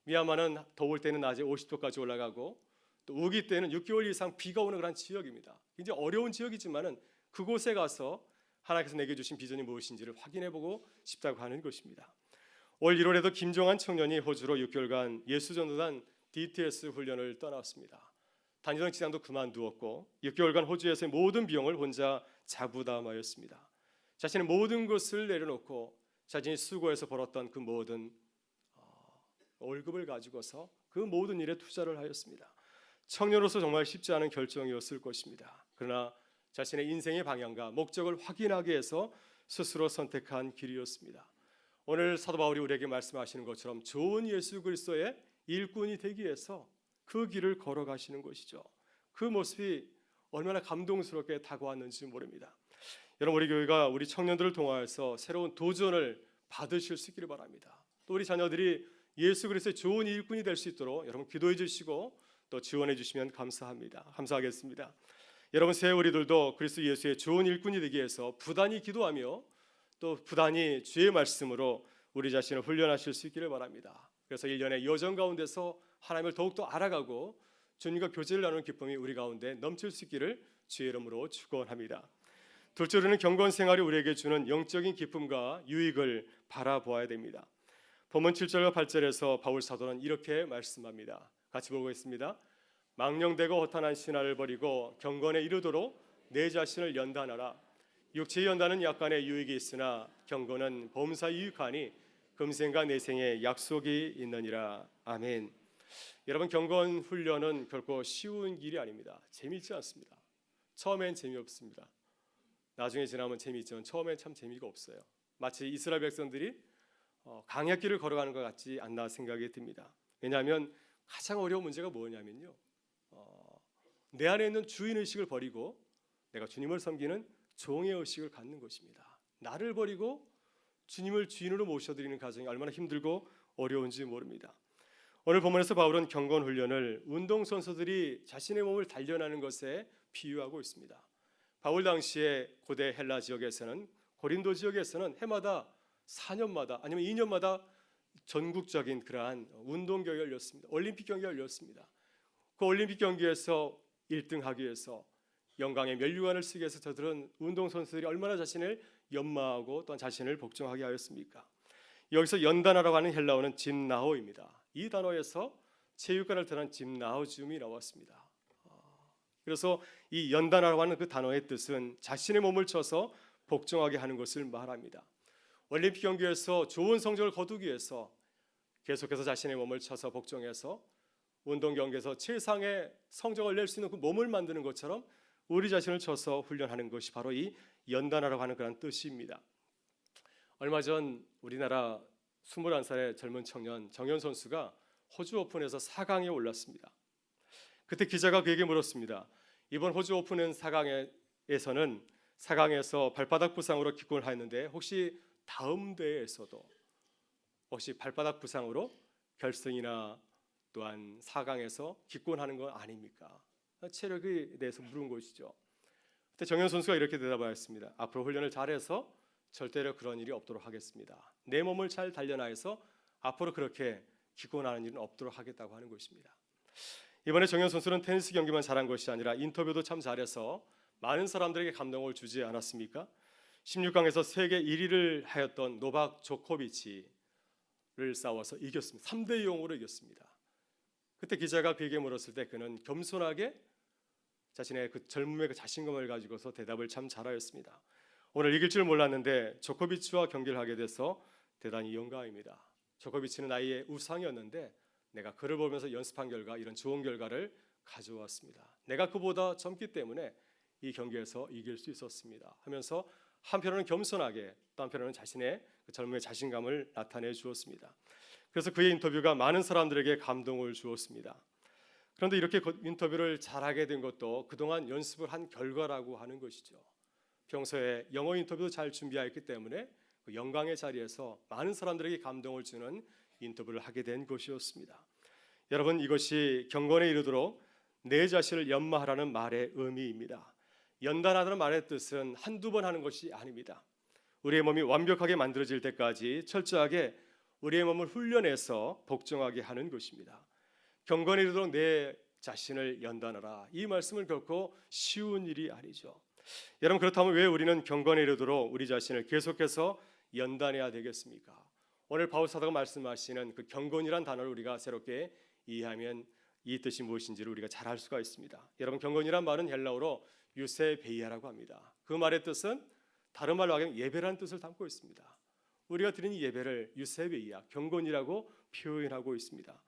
미얀마는 더울 때는 낮에 50도까지 올라가고 또 우기 때는 6개월 이상 비가 오는 그런 지역입니다. 굉장히 어려운 지역이지만은 그곳에 가서 하나님께서 내게 주신 비전이 무엇인지를 확인해보고 싶다고 하는 것입니다. 올 1월에도 김종환 청년이 호주로 6개월간 예수전도단 DTS 훈련을 떠났습니다. 단위당 지장도 그만두었고 6개월간 호주에서의 모든 비용을 혼자 자부담하였습니다. 자신의 모든 것을 내려놓고 자신이 수고해서 벌었던 그 모든 월급을 가지고서 그 모든 일에 투자를 하였습니다. 청년으로서 정말 쉽지 않은 결정이었을 것입니다. 그러나 자신의 인생의 방향과 목적을 확인하기 위해서 스스로 선택한 길이었습니다. 오늘 사도 바울이 우리에게 말씀하시는 것처럼 좋은 예수 그리스도의 일꾼이 되기 위해서 그 길을 걸어가시는 것이죠. 그 모습이 얼마나 감동스럽게 다가왔는지 모릅니다. 여러분, 우리 교회가 우리 청년들을 통하여서 새로운 도전을 받으실 수 있기를 바랍니다. 또 우리 자녀들이 예수 그리스도의 좋은 일꾼이 될 수 있도록 여러분 기도해 주시고 또 지원해 주시면 감사하겠습니다. 여러분, 새해 우리들도 그리스도 예수의 좋은 일꾼이 되기 위해서 부단히 기도하며 또 부단히 주의 말씀으로 우리 자신을 훈련하실 수 있기를 바랍니다. 그래서 1년의 여정 가운데서 하나님을 더욱더 알아가고 주님과 교제를 나누는 기쁨이 우리 가운데 넘칠 수 있기를 주의 이름으로 축원합니다. 둘째로는 경건 생활이 우리에게 주는 영적인 기쁨과 유익을 바라보아야 됩니다. 본문 7절과 8절에서 바울 사도는 이렇게 말씀합니다. 같이 보겠습니다. 망령되고 허탄한 신화를 버리고 경건에 이르도록 내 자신을 연단하라. 육체의 연단은 약간의 유익이 있으나 경건은 범사 유익하니 금생과 내생에 약속이 있느니라. 아멘. 여러분, 경건 훈련은 결코 쉬운 길이 아닙니다. 재미있지 않습니다. 처음엔 재미없습니다. 나중에 지나면 재미있지만 처음엔 참 재미가 없어요. 마치 이스라엘 백성들이 강약길을 걸어가는 것 같지 않나 생각이 듭니다. 왜냐하면 가장 어려운 문제가 뭐냐면요, 내 안에 있는 주인의식을 버리고 내가 주님을 섬기는 종의 의식을 갖는 것입니다. 나를 버리고 주님을 주인으로 모셔드리는 과정이 얼마나 힘들고 어려운지 모릅니다. 오늘 본문에서 바울은 경건 훈련을 운동선수들이 자신의 몸을 단련하는 것에 비유하고 있습니다. 바울 당시에 고대 헬라 지역에서는, 고린도 지역에서는 해마다 4년마다 아니면 2년마다 전국적인 그러한 운동 경기가 열렸습니다. 올림픽 경기가 열렸습니다. 그 올림픽 경기에서 1등하기 위해서 영광의 면류관을 쓰기 위해서 저들은 운동선수들이 얼마나 자신을 연마하고 또한 자신을 복종하게 하였습니까? 여기서 연단하라고 하는 헬라어는 짐나호입니다. 이 단어에서 체육관을 떠난 짐나호줌이 나왔습니다. 그래서 이 연단하라고 하는 그 단어의 뜻은 자신의 몸을 쳐서 복종하게 하는 것을 말합니다. 올림픽 경기에서 좋은 성적을 거두기 위해서 계속해서 자신의 몸을 쳐서 복종해서 운동 경기에서 최상의 성적을 낼 수 있는 그 몸을 만드는 것처럼 우리 자신을 쳐서 훈련하는 것이 바로 이 연단하라고 하는 그런 뜻입니다. 얼마 전 우리나라 21살의 젊은 청년 정현 선수가 호주 오픈에서 4강에 올랐습니다. 그때 기자가 그에게 물었습니다. 이번 호주 오픈 4강에서는 4강에서 발바닥 부상으로 기권을 하였는데 혹시 다음 대회에서도 혹시 발바닥 부상으로 결승이나 또한 4강에서 기권하는 건 아닙니까? 체력에 대해서 물은 것이죠. 그때 정현 선수가 이렇게 대답하였습니다. 앞으로 훈련을 잘해서 절대로 그런 일이 없도록 하겠습니다. 내 몸을 잘 단련하여서 앞으로 그렇게 기권하는 일은 없도록 하겠다고 하는 것입니다. 이번에 정현 선수는 테니스 경기만 잘한 것이 아니라 인터뷰도 참 잘해서 많은 사람들에게 감동을 주지 않았습니까? 16강에서 세계 1위를 하였던 노박 조코비치를 싸워서 이겼습니다. 2대 0으로 이겼습니다. 그때 기자가 그에게 물었을 때 그는 겸손하게 자신의 그 젊음의 그 자신감을 가지고서 대답을 참 잘하였습니다. 오늘 이길 줄 몰랐는데 조코비치와 경기를 하게 돼서 대단히 영광입니다. 조코비치는 나의 우상이었는데 내가 그를 보면서 연습한 결과 이런 좋은 결과를 가져왔습니다. 내가 그보다 젊기 때문에 이 경기에서 이길 수 있었습니다 하면서 한편으로는 겸손하게 또 한편으로는 자신의 그 젊음의 자신감을 나타내 주었습니다. 그래서 그의 인터뷰가 많은 사람들에게 감동을 주었습니다. 그런데 이렇게 인터뷰를 잘하게 된 것도 그동안 연습을 한 결과라고 하는 것이죠. 평소에 영어 인터뷰도 잘 준비하였기 때문에 그 영광의 자리에서 많은 사람들에게 감동을 주는 인터뷰를 하게 된 것이었습니다. 여러분, 이것이 경건에 이르도록 내 자신을 연마하라는 말의 의미입니다. 연단하다는 말의 뜻은 한두 번 하는 것이 아닙니다. 우리의 몸이 완벽하게 만들어질 때까지 철저하게 우리의 몸을 훈련해서 복종하게 하는 것입니다. 경건에 이르도록 내 자신을 연단하라. 이 말씀은 결코 쉬운 일이 아니죠. 여러분, 그렇다면 왜 우리는 경건에 이르도록 우리 자신을 계속해서 연단해야 되겠습니까? 오늘 바울 사도가 말씀하시는 그 경건이란 단어를 우리가 새롭게 이해하면 이 뜻이 무엇인지를 우리가 잘 알 수가 있습니다. 여러분, 경건이란 말은 헬라어로 유세베이아라고 합니다. 그 말의 뜻은 다른 말로 하면 예배라는 뜻을 담고 있습니다. 우리가 드리는 예배를 유세베이아, 경건이라고 표현하고 있습니다.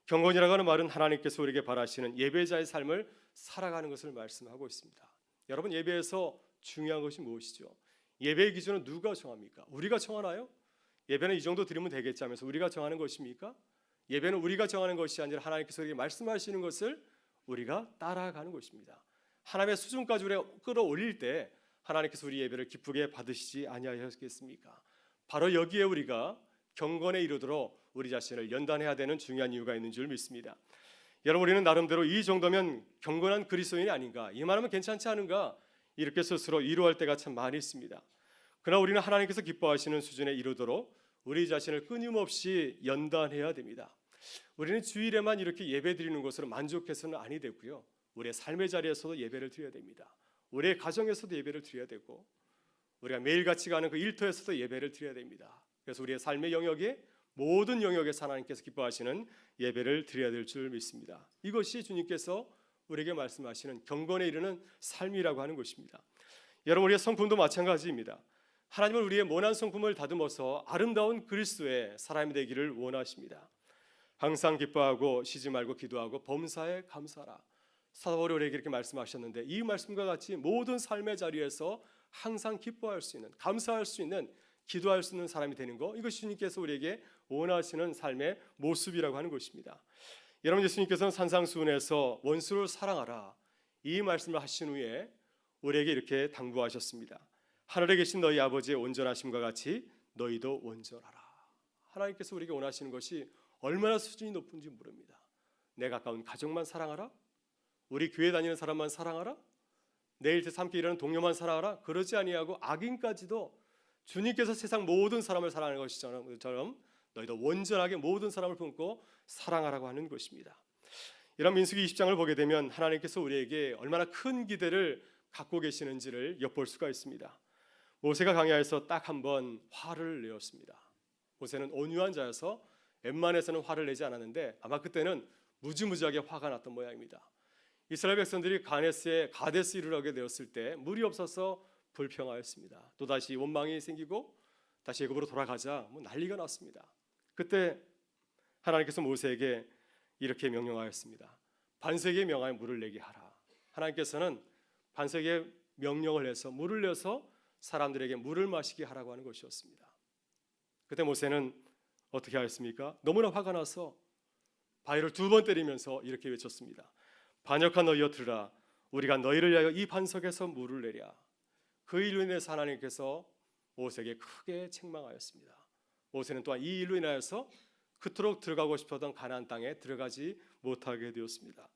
경건이라고 하는 말은 하나님께서 우리에게 바라시는 예배자의 삶을 살아가는 것을 말씀하고 있습니다. 여러분, 예배에서 중요한 것이 무엇이죠? 예배의 기준은 누가 정합니까? 우리가 정하나요? 예배는 이 정도 드리면 되겠지 하면서 우리가 정하는 것입니까? 예배는 우리가 정하는 것이 아니라 하나님께서 우리에게 말씀하시는 것을 우리가 따라가는 것입니다. 하나님의 수준까지 우리가 끌어올릴 때 하나님께서 우리 예배를 기쁘게 받으시지 아니하셨겠습니까? 바로 여기에 우리가 경건에 이르도록 우리 자신을 연단해야 되는 중요한 이유가 있는 줄 믿습니다. 여러분, 우리는 나름대로 이 정도면 경건한 그리스도인이 아닌가, 이만하면 괜찮지 않은가, 이렇게 스스로 위로할 때가 참 많이 있습니다. 그러나 우리는 하나님께서 기뻐하시는 수준에 이르도록 우리 자신을 끊임없이 연단해야 됩니다. 우리는 주일에만 이렇게 예배 드리는 것으로 만족해서는 아니 되고요, 우리의 삶의 자리에서도 예배를 드려야 됩니다. 우리의 가정에서도 예배를 드려야 되고 우리가 매일같이 가는 그 일터에서도 예배를 드려야 됩니다. 그래서 우리의 삶의 영역에 모든 영역에서 하나님께서 기뻐하시는 예배를 드려야 될 줄 믿습니다. 이것이 주님께서 우리에게 말씀하시는 경건에 이르는 삶이라고 하는 것입니다. 여러분, 우리의 성품도 마찬가지입니다. 하나님은 우리의 모난 성품을 다듬어서 아름다운 그리스도의 사람이 되기를 원하십니다. 항상 기뻐하고 쉬지 말고 기도하고 범사에 감사하라. 사도 바울이 우리에게 이렇게 말씀하셨는데, 이 말씀과 같이 모든 삶의 자리에서 항상 기뻐할 수 있는, 감사할 수 있는, 기도할 수 있는 사람이 되는 것, 이것이 주님께서 우리에게 원하시는 삶의 모습이라고 하는 것입니다. 여러분, 예수님께서는 산상수훈에서 원수를 사랑하라, 이 말씀을 하신 후에 우리에게 이렇게 당부하셨습니다. 하늘에 계신 너희 아버지의 온전하심과 같이 너희도 온전하라. 하나님께서 우리에게 원하시는 것이 얼마나 수준이 높은지 모릅니다. 내 가까운 가족만 사랑하라, 우리 교회 다니는 사람만 사랑하라, 내일 제 함께 일하는 동료만 사랑하라, 그러지 아니하고 악인까지도 주님께서 세상 모든 사람을 사랑하는 것처럼 너희도 온전하게 모든 사람을 품고 사랑하라고 하는 것입니다. 이런 민수기 20장을 보게 되면 하나님께서 우리에게 얼마나 큰 기대를 갖고 계시는지를 엿볼 수가 있습니다. 모세가 광야에서 딱 한 번 화를 내었습니다. 모세는 온유한 자여서 웬만해서는 화를 내지 않았는데 아마 그때는 무지무지하게 화가 났던 모양입니다. 이스라엘 백성들이 가데스에 이르게 되었을 때 물이 없어서 불평하였습니다. 또다시 원망이 생기고 다시 애굽으로 돌아가자 난리가 났습니다. 그때 하나님께서 모세에게 이렇게 명령하였습니다. 반석에 명하여 물을 내게 하라. 하나님께서는 반석에 명령을 해서 물을 내서 사람들에게 물을 마시게 하라고 하는 것이었습니다. 그때 모세는 어떻게 하였습니까? 너무나 화가 나서 바위를 2번 때리면서 이렇게 외쳤습니다. 반역한 너희여 들으라. 우리가 너희를 위하여 이 반석에서 물을 내랴. 그 일로 인해서 하나님께서 모세에게 크게 책망하였습니다. 모세는 또한 이 일로 인하여서 그토록 들어가고 싶었던 가나안 땅에 들어가지 못하게 되었습니다.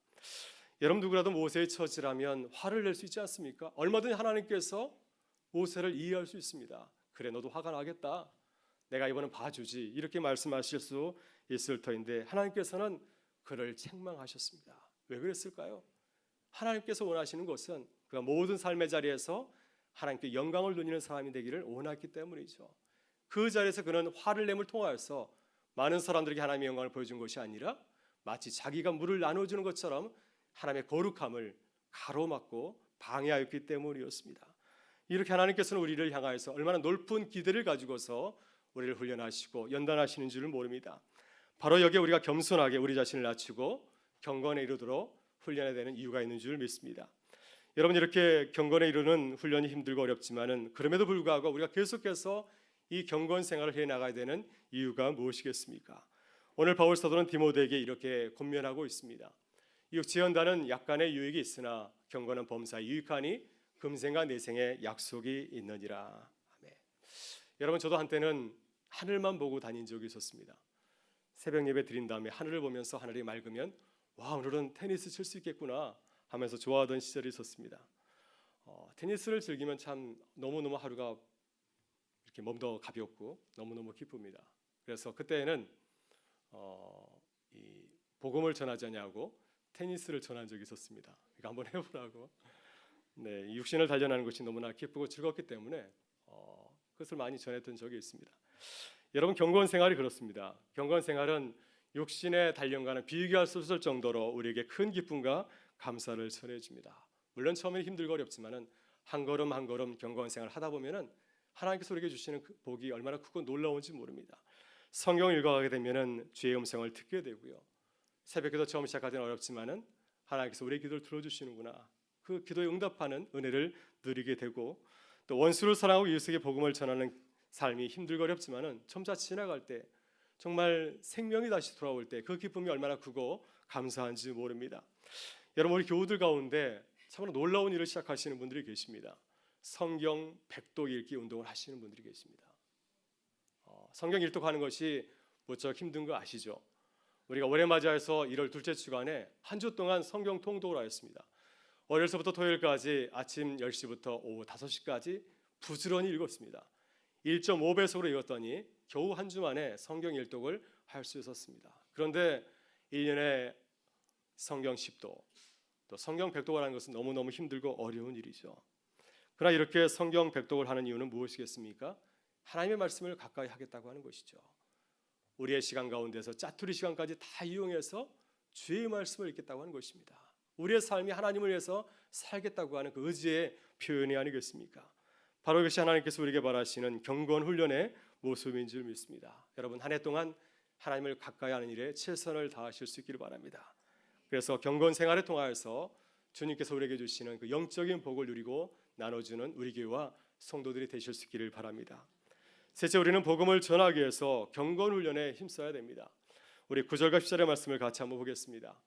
여러분, 누구라도 모세의 처지라면 화를 낼 수 있지 않습니까? 얼마든지 하나님께서 모세를 이해할 수 있습니다. 그래, 너도 화가 나겠다, 내가 이번엔 봐주지, 이렇게 말씀하실 수 있을 터인데 하나님께서는 그를 책망하셨습니다. 왜 그랬을까요? 하나님께서 원하시는 것은 그가 모든 삶의 자리에서 하나님께 영광을 돌리는 사람이 되기를 원했기 때문이죠. 그 자리에서 그는 화를 내물 통하여서 많은 사람들에게 하나님의 영광을 보여준 것이 아니라 마치 자기가 물을 나눠주는 것처럼 하나님의 거룩함을 가로막고 방해하였기 때문이었습니다. 이렇게 하나님께서는 우리를 향하여서 얼마나 높은 기대를 가지고서 우리를 훈련하시고 연단하시는 줄을 모릅니다. 바로 여기에 우리가 겸손하게 우리 자신을 낮추고 경건에 이르도록 훈련해야 되는 이유가 있는 줄 믿습니다. 여러분, 이렇게 경건에 이르는 훈련이 힘들고 어렵지만은 그럼에도 불구하고 우리가 계속해서 이 경건 생활을 해 나가야 되는 이유가 무엇이겠습니까? 오늘 바울 사도는 디모데에게 이렇게 권면하고 있습니다. 육지연단은 약간의 유익이 있으나 경건은 범사에 유익하니 금생과 내생에 약속이 있느니라. 아멘. 여러분, 저도 한때는 하늘만 보고 다닌 적이 있었습니다. 새벽 예배 드린 다음에 하늘을 보면서 하늘이 맑으면 와, 오늘은 테니스 칠 수 있겠구나 하면서 좋아하던 시절이 있었습니다. 테니스를 즐기면 참 너무너무 하루가 이렇게 몸도 가볍고 너무너무 기쁩니다. 그래서 그때는 이 복음을 전하지 않냐고 테니스를 전한 적이 있었습니다. 그러니까 한번 해보라고. 네, 육신을 단련하는 것이 너무나 기쁘고 즐겁기 때문에 그것을 많이 전했던 적이 있습니다. 여러분, 경건 생활이 그렇습니다. 경건 생활은 육신의 단련과는 비교할 수 없을 정도로 우리에게 큰 기쁨과 감사를 전해줍니다. 물론 처음에는 힘들고 어렵지만은 한 걸음 한 걸음 경건 생활을 하다 보면은 하나님께서 우리에게 주시는 그 복이 얼마나 크고 놀라운지 모릅니다. 성경을 읽어가게 되면은 주의 음성을 듣게 되고요. 새벽기도 처음 시작할 때는 어렵지만은 하나님께서 우리의 기도를 들어주시는구나, 그 기도에 응답하는 은혜를 누리게 되고, 또 원수를 사랑하고 이웃에게 복음을 전하는 삶이 힘들고 어렵지만은 점차 지나갈 때 정말 생명이 다시 돌아올 때 그 기쁨이 얼마나 크고 감사한지 모릅니다. 여러분, 우리 교우들 가운데 참으로 놀라운 일을 시작하시는 분들이 계십니다. 성경 백독 읽기 운동을 하시는 분들이 계십니다. 성경 일독하는 것이 무척 힘든 거 아시죠? 우리가 올해 맞이해서 1월 둘째 주간에 한 주 동안 성경 통독을 하였습니다. 월요일서부터 토요일까지 아침 10시부터 오후 5시까지 부지런히 읽었습니다. 1.5배속으로 읽었더니 겨우 한 주 만에 성경 일독을 할 수 있었습니다. 그런데 1년에 성경 10도, 또 성경 백독을 하는 것은 너무너무 힘들고 어려운 일이죠. 그러나 이렇게 성경 백독을 하는 이유는 무엇이겠습니까? 하나님의 말씀을 가까이 하겠다고 하는 것이죠. 우리의 시간 가운데서 짜투리 시간까지 다 이용해서 주의 말씀을 읽겠다고 하는 것입니다. 우리의 삶이 하나님을 위해서 살겠다고 하는 그 의지의 표현이 아니겠습니까? 바로 이것이 하나님께서 우리에게 바라시는 경건 훈련의 모습인 줄 믿습니다. 여러분 한 해 동안 하나님을 가까이 하는 일에 최선을 다하실 수 있기를 바랍니다. 그래서 경건 생활을 통하여서 주님께서 우리에게 주시는 그 영적인 복을 누리고 나눠주는 우리 교회와 성도들이 되실 수 있기를 바랍니다. 셋째, 우리는 복음을 전하기 위해서 경건 훈련에 힘써야 됩니다. 우리 9절과 10절의 말씀을 같이 한번 보겠습니다.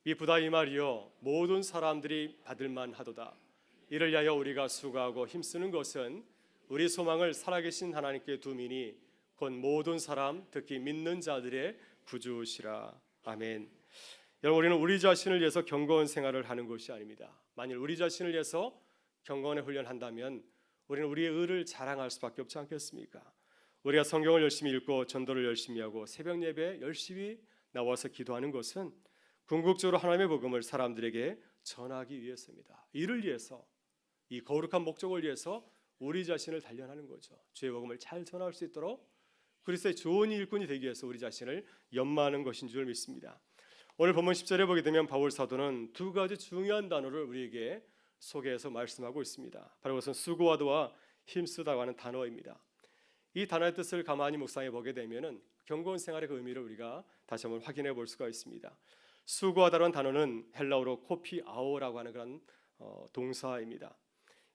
미쁘다 이 말이요 모든 사람들이 받을 만하도다. 이를 위하여 우리가 수고하고 힘쓰는 것은 우리 소망을 살아계신 하나님께 두미니 곧 모든 사람 특히 믿는 자들의 구주시라. 아멘. 여러분 우리는 우리 자신을 위해서 경건 생활을 하는 것이 아닙니다. 만일 우리 자신을 위해서 경건의 훈련한다면 우리는 우리의 의를 자랑할 수밖에 없지 않겠습니까? 우리가 성경을 열심히 읽고 전도를 열심히 하고 새벽 예배에 열심히 나와서 기도하는 것은 궁극적으로 하나님의 복음을 사람들에게 전하기 위해서입니다. 이를 위해서 이 거룩한 목적을 위해서 우리 자신을 단련하는 거죠. 주의 복음을 잘 전할 수 있도록 그리스도의 좋은 일꾼이 되기 위해서 우리 자신을 연마하는 것인 줄 믿습니다. 오늘 본문 10절에 보게 되면 바울 사도는 두 가지 중요한 단어를 우리에게 소개해서 말씀하고 있습니다. 바로 그것은 수고하다와 힘쓰다고 하는 단어입니다. 이 단어의 뜻을 가만히 묵상해 보게 되면은 경건 생활의 그 의미를 우리가 다시 한번 확인해 볼 수가 있습니다. 수고하다라는 단어는 헬라어로 코피아오라고 하는 그런 동사입니다.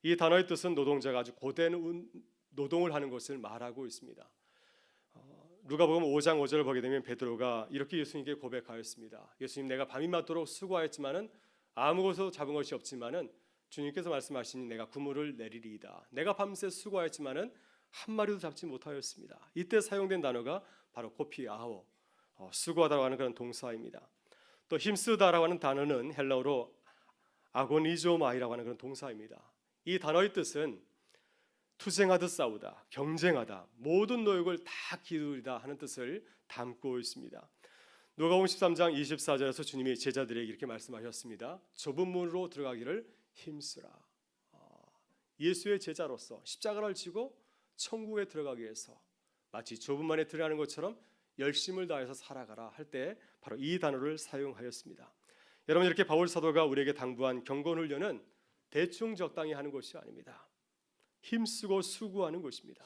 이 단어의 뜻은 노동자가 아주 고된 노동을 하는 것을 말하고 있습니다. 누가복음 5장 5절을 보게 되면 베드로가 이렇게 예수님께 고백하였습니다. 예수님, 내가 밤이 맞도록 수고하였지만은 아무것도 잡은 것이 없지만은 주님께서 말씀하시니 내가 그물을 내리리이다. 내가 밤새 수고하였지만은 한 마리도 잡지 못하였습니다. 이때 사용된 단어가 바로 코피아오, 수고하다라고 하는 그런 동사입니다. 또 힘쓰다라고 하는 단어는 헬라어로 아고니조마이라고 하는 그런 동사입니다. 이 단어의 뜻은 투쟁하듯 싸우다, 경쟁하다, 모든 노력을 다 기울이다 하는 뜻을 담고 있습니다. 누가복음 13장 24절에서 주님이 제자들에게 이렇게 말씀하셨습니다. 좁은 문으로 들어가기를 힘쓰라. 예수의 제자로서 십자가를 지고 천국에 들어가기 위해서 마치 좁은 문에 들어가는 것처럼 열심을 다해서 살아가라 할 때 바로 이 단어를 사용하였습니다. 여러분 이렇게 바울 사도가 우리에게 당부한 경건 훈련은 대충 적당히 하는 것이 아닙니다. 힘쓰고 수고하는 것입니다.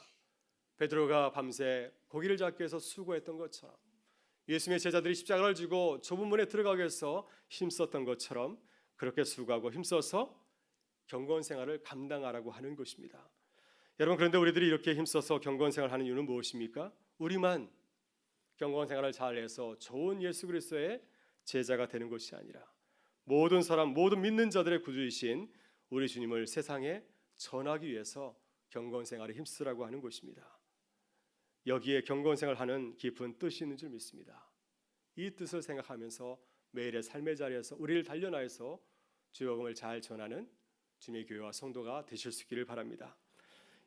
베드로가 밤새 고기를 잡기 위해서 수고했던 것처럼 예수님의 제자들이 십자가를 지고 좁은 문에 들어가기 위해서 힘썼던 것처럼 그렇게 수고하고 힘써서 경건 생활을 감당하라고 하는 것입니다. 여러분 그런데 우리들이 이렇게 힘써서 경건 생활하는 이유는 무엇입니까? 우리만 경건 생활을 잘해서 좋은 예수 그리스도의 제자가 되는 것이 아니라 모든 사람, 모든 믿는 자들의 구주이신 우리 주님을 세상에 전하기 위해서 경건 생활에 힘쓰라고 하는 것입니다. 여기에 경건 생활하는 깊은 뜻이 있는 줄 믿습니다. 이 뜻을 생각하면서 매일의 삶의 자리에서 우리를 단련하여서 주의 복음을 잘 전하는 주님의 교회와 성도가 되실 수 있기를 바랍니다.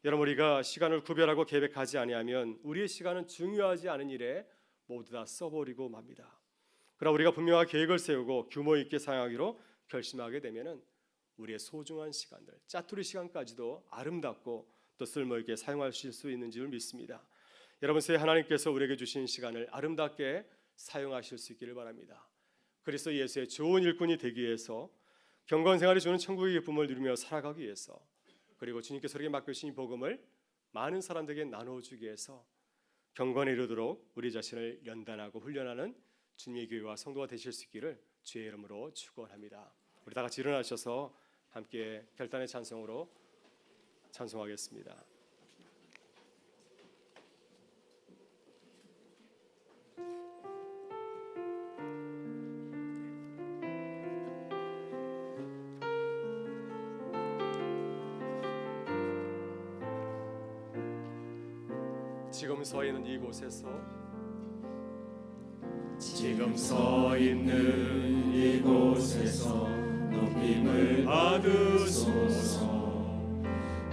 여러분 우리가 시간을 구별하고 계획하지 아니하면 우리의 시간은 중요하지 않은 일에 모두 다 써버리고 맙니다. 그러나 우리가 분명한 계획을 세우고 규모 있게 사용하기로 결심하게 되면은 우리의 소중한 시간들, 짜투리 시간까지도 아름답고 또 쓸모있게 사용하실 수 있는 줄 믿습니다. 여러분 새해 하나님께서 우리에게 주신 시간을 아름답게 사용하실 수 있기를 바랍니다. 그리스도 예수의 좋은 일꾼이 되기 위해서 경건 생활이 주는 천국의 기쁨을 누리며 살아가기 위해서 그리고 주님께서 우리에게 맡기신 복음을 많은 사람들에게 나눠주기 위해서 경건에 이르도록 우리 자신을 연단하고 훈련하는 주님의 교회와 성도가 되실 수 있기를 주의 이름으로 축원합니다. 우리 다 같이 일어나셔서 함께 결단의 찬송으로 찬송하겠습니다. 지금 서 있는 이곳에서 지금 서 있는 이곳에서 높임을 받으소서.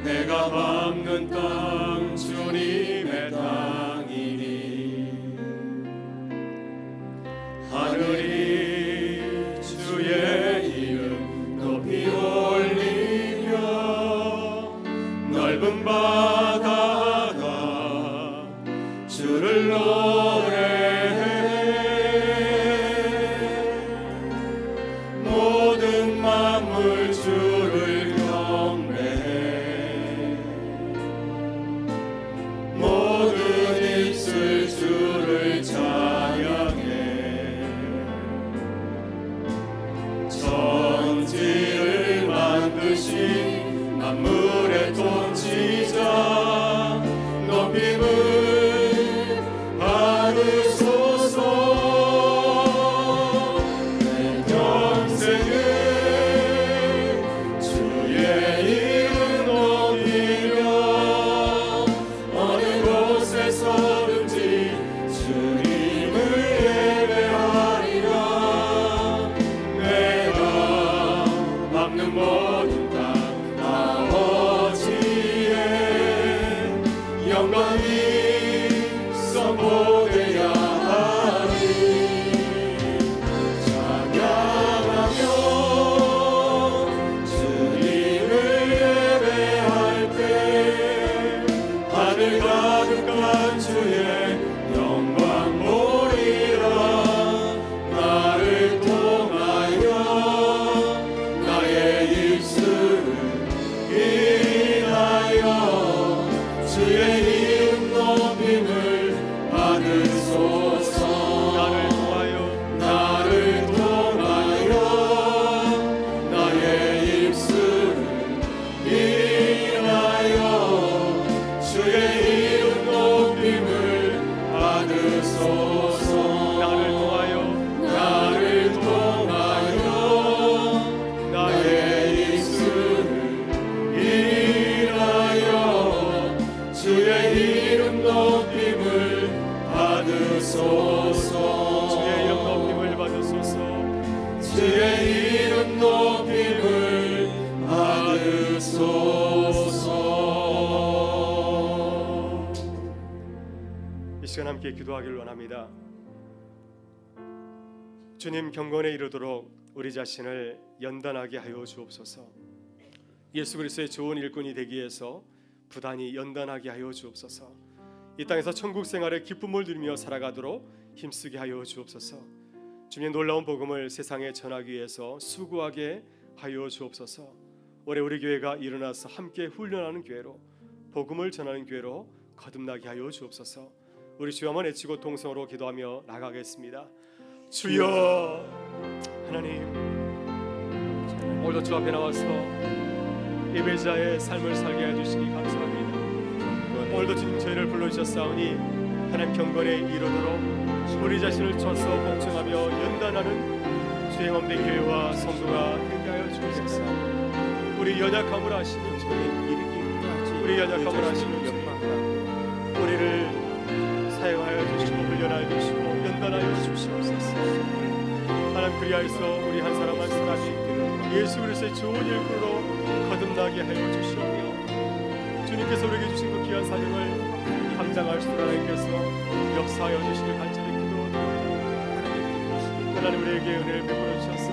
내가 밟는 땅 주님의 땅이니 하늘이 주의 이름 높이 올리며 넓은 바다가 주를 노래해 모든 받으소서. 주의 이름 높임을 받으소서. 주의 이름 높임을 받으소서. 이 시간 함께 기도하기를 원합니다. 주님 경건에 이르도록 우리 자신을 연단하게 하여 주옵소서. 예수 그리스도의 좋은 일꾼이 되기 위해서 부단히 연단하게 하여 주옵소서. 이 땅에서 천국 생활의 기쁨을 누리며 살아가도록 힘쓰게 하여 주옵소서. 주님의 놀라운 복음을 세상에 전하기 위해서 수고하게 하여 주옵소서. 올해 우리 교회가 일어나서 함께 훈련하는 교회로, 복음을 전하는 교회로 거듭나게 하여 주옵소서. 우리 주여 한번 외치고 동성으로 기도하며 나가겠습니다. 주여 하나님, 오늘도 주 앞에 나와서 예배자의 삶을 살게 해주시니 감사합니다. 오늘도 주님 저희를 불러주셨사오니 하나님 경건에 이르도록 우리 자신을 쳐서 복종하며 연단하는 주의 몸된 교회와 성도가 되게 하여 주옵소서. 우리 연약함을 아시는 주님, 우리 연약함을 아시는 주님, 우리를 사용하여 주시고 훈련하여 주시고 연단하여 주시옵소서. 하나님 그리하여서 우리 한 사람 한 사람이 예수 그리스도의 좋은 일꾼으로 거듭나게 하여 주시오며 주님께서 우리에게 주신 그 귀한 사명을 감당할 수 있도록 하나님께서 역사하여 주시길 간절히 기도드립니다. 하나님 우리에게 은혜를 베풀어 주셔서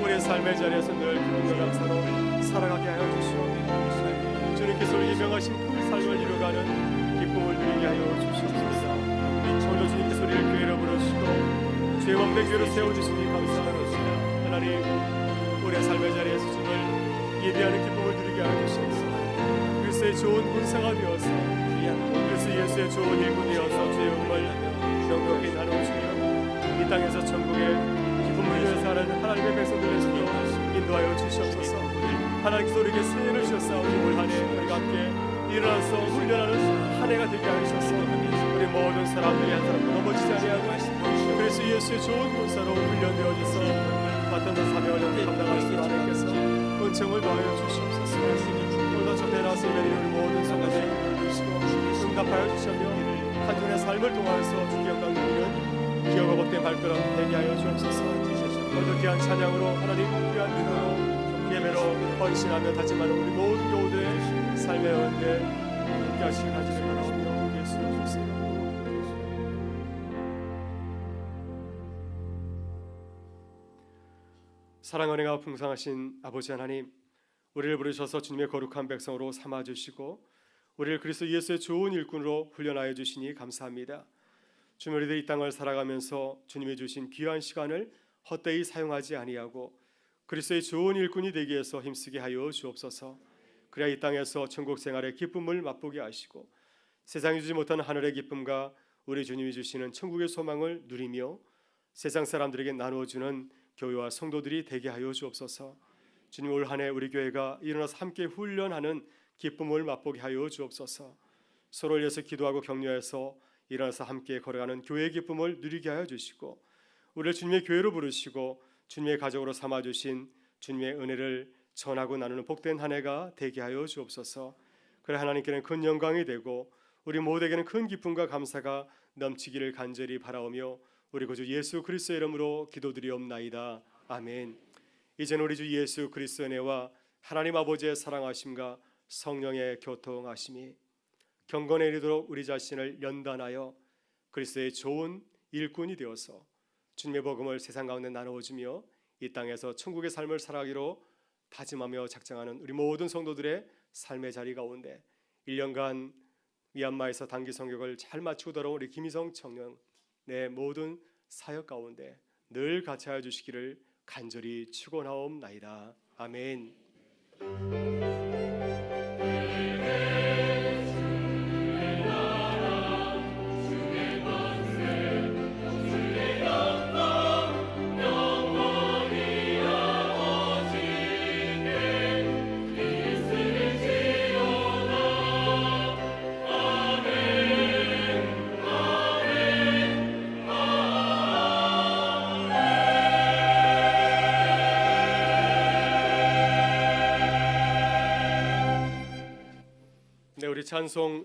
우리의 삶의 자리에서 늘 기쁨과 감사로 살아가게 하여 주시오며 주님께서 우리에게 명하신 그 삶을 이루어가는 기쁨을 누리게 하여 주시옵소서. 오늘 주님께서 우리를 교회로 부르시고 주의 왕된 교회로 세워주시니 감사합니다. 하나님 우리의 삶의 자리에서 주님을 예배하는 기쁨을 누리게 하여 주시옵소서. 그리스도의 좋은 군사가 되어서 그리스도 예수의 좋은 일꾼 되어서 주의 은혜를 경력히 나누어주며 이 땅에서 천국의 기쁨을 위해서 하는 하나님의 백성들의 수로 인도하여 주시옵소서. 하나님께서 우리에게 새해를 주셨사오니 올 한해 우리가 함께 일어나서 훈련하는 한 해가 되게 하셔서 우리 모든 사람들이 한 사람도 넘어지지 아니하고 그래서 예수의 좋은 군사로 훈련되어져서 맡은 사명을 감당할 수 있는 하나님께서 은총을 더하여 주시옵소서. 오늘도 전에 나서 예배를 우리 모든 성도들이 부르시고 응답하여 주시며 한 주의 삶을 통하여서 주께 영광 드리는 기억과 복된 발걸음 되게 하여 주옵소서. 오늘도 귀한 찬양으로 하나님 귀한 기도로 예배로 헌신하며 다짐하는 우리 모든 교우들의 삶의 은혜 함께 하시길 간절히 바라오며 예수 그리스도의 이름으로 사랑 은혜가 풍성하신 아버지 하나님, 우리를 부르셔서 주님의 거룩한 백성으로 삼아주시고 우리를 그리스도 예수의 좋은 일꾼으로 훈련하여 주시니 감사합니다. 주님 우리들 이 땅을 살아가면서 주님이 주신 귀한 시간을 헛되이 사용하지 아니하고 그리스도의 좋은 일꾼이 되기 위해서 힘쓰게 하여 주옵소서. 그래야 이 땅에서 천국 생활의 기쁨을 맛보게 하시고 세상이 주지 못한 하늘의 기쁨과 우리 주님이 주시는 천국의 소망을 누리며 세상 사람들에게 나누어주는 교회와 성도들이 되게 하여 주옵소서. 주님 올 한해 우리 교회가 일어나서 함께 훈련하는 기쁨을 맛보게 하여 주옵소서. 서로를 위해서 기도하고 격려해서 일어나서 함께 걸어가는 교회의 기쁨을 누리게 하여 주시고 우리를 주님의 교회로 부르시고 주님의 가족으로 삼아주신 주님의 은혜를 전하고 나누는 복된 한 해가 되게 하여 주옵소서. 그래 하나님께는 큰 영광이 되고 우리 모두에게는 큰 기쁨과 감사가 넘치기를 간절히 바라오며 우리 구주 예수 그리스도의 이름으로 기도드리옵나이다. 아멘. 이제는 우리 주 예수 그리스도의 은혜와 하나님 아버지의 사랑하심과 성령의 교통하심이 경건에 이르도록 우리 자신을 연단하여 그리스도의 좋은 일꾼이 되어서 주님의 복음을 세상 가운데 나누어주며 이 땅에서 천국의 삶을 살아가기로 다짐하며 작정하는 우리 모든 성도들의 삶의 자리 가운데 1년간 미얀마에서 단기 성격을 잘 마치고 돌아온 우리 김희성 청년 내 모든 사역 가운데 늘 같이 하여 주시기를 간절히 축원하옵나이다. 아멘. 네, 우리 찬송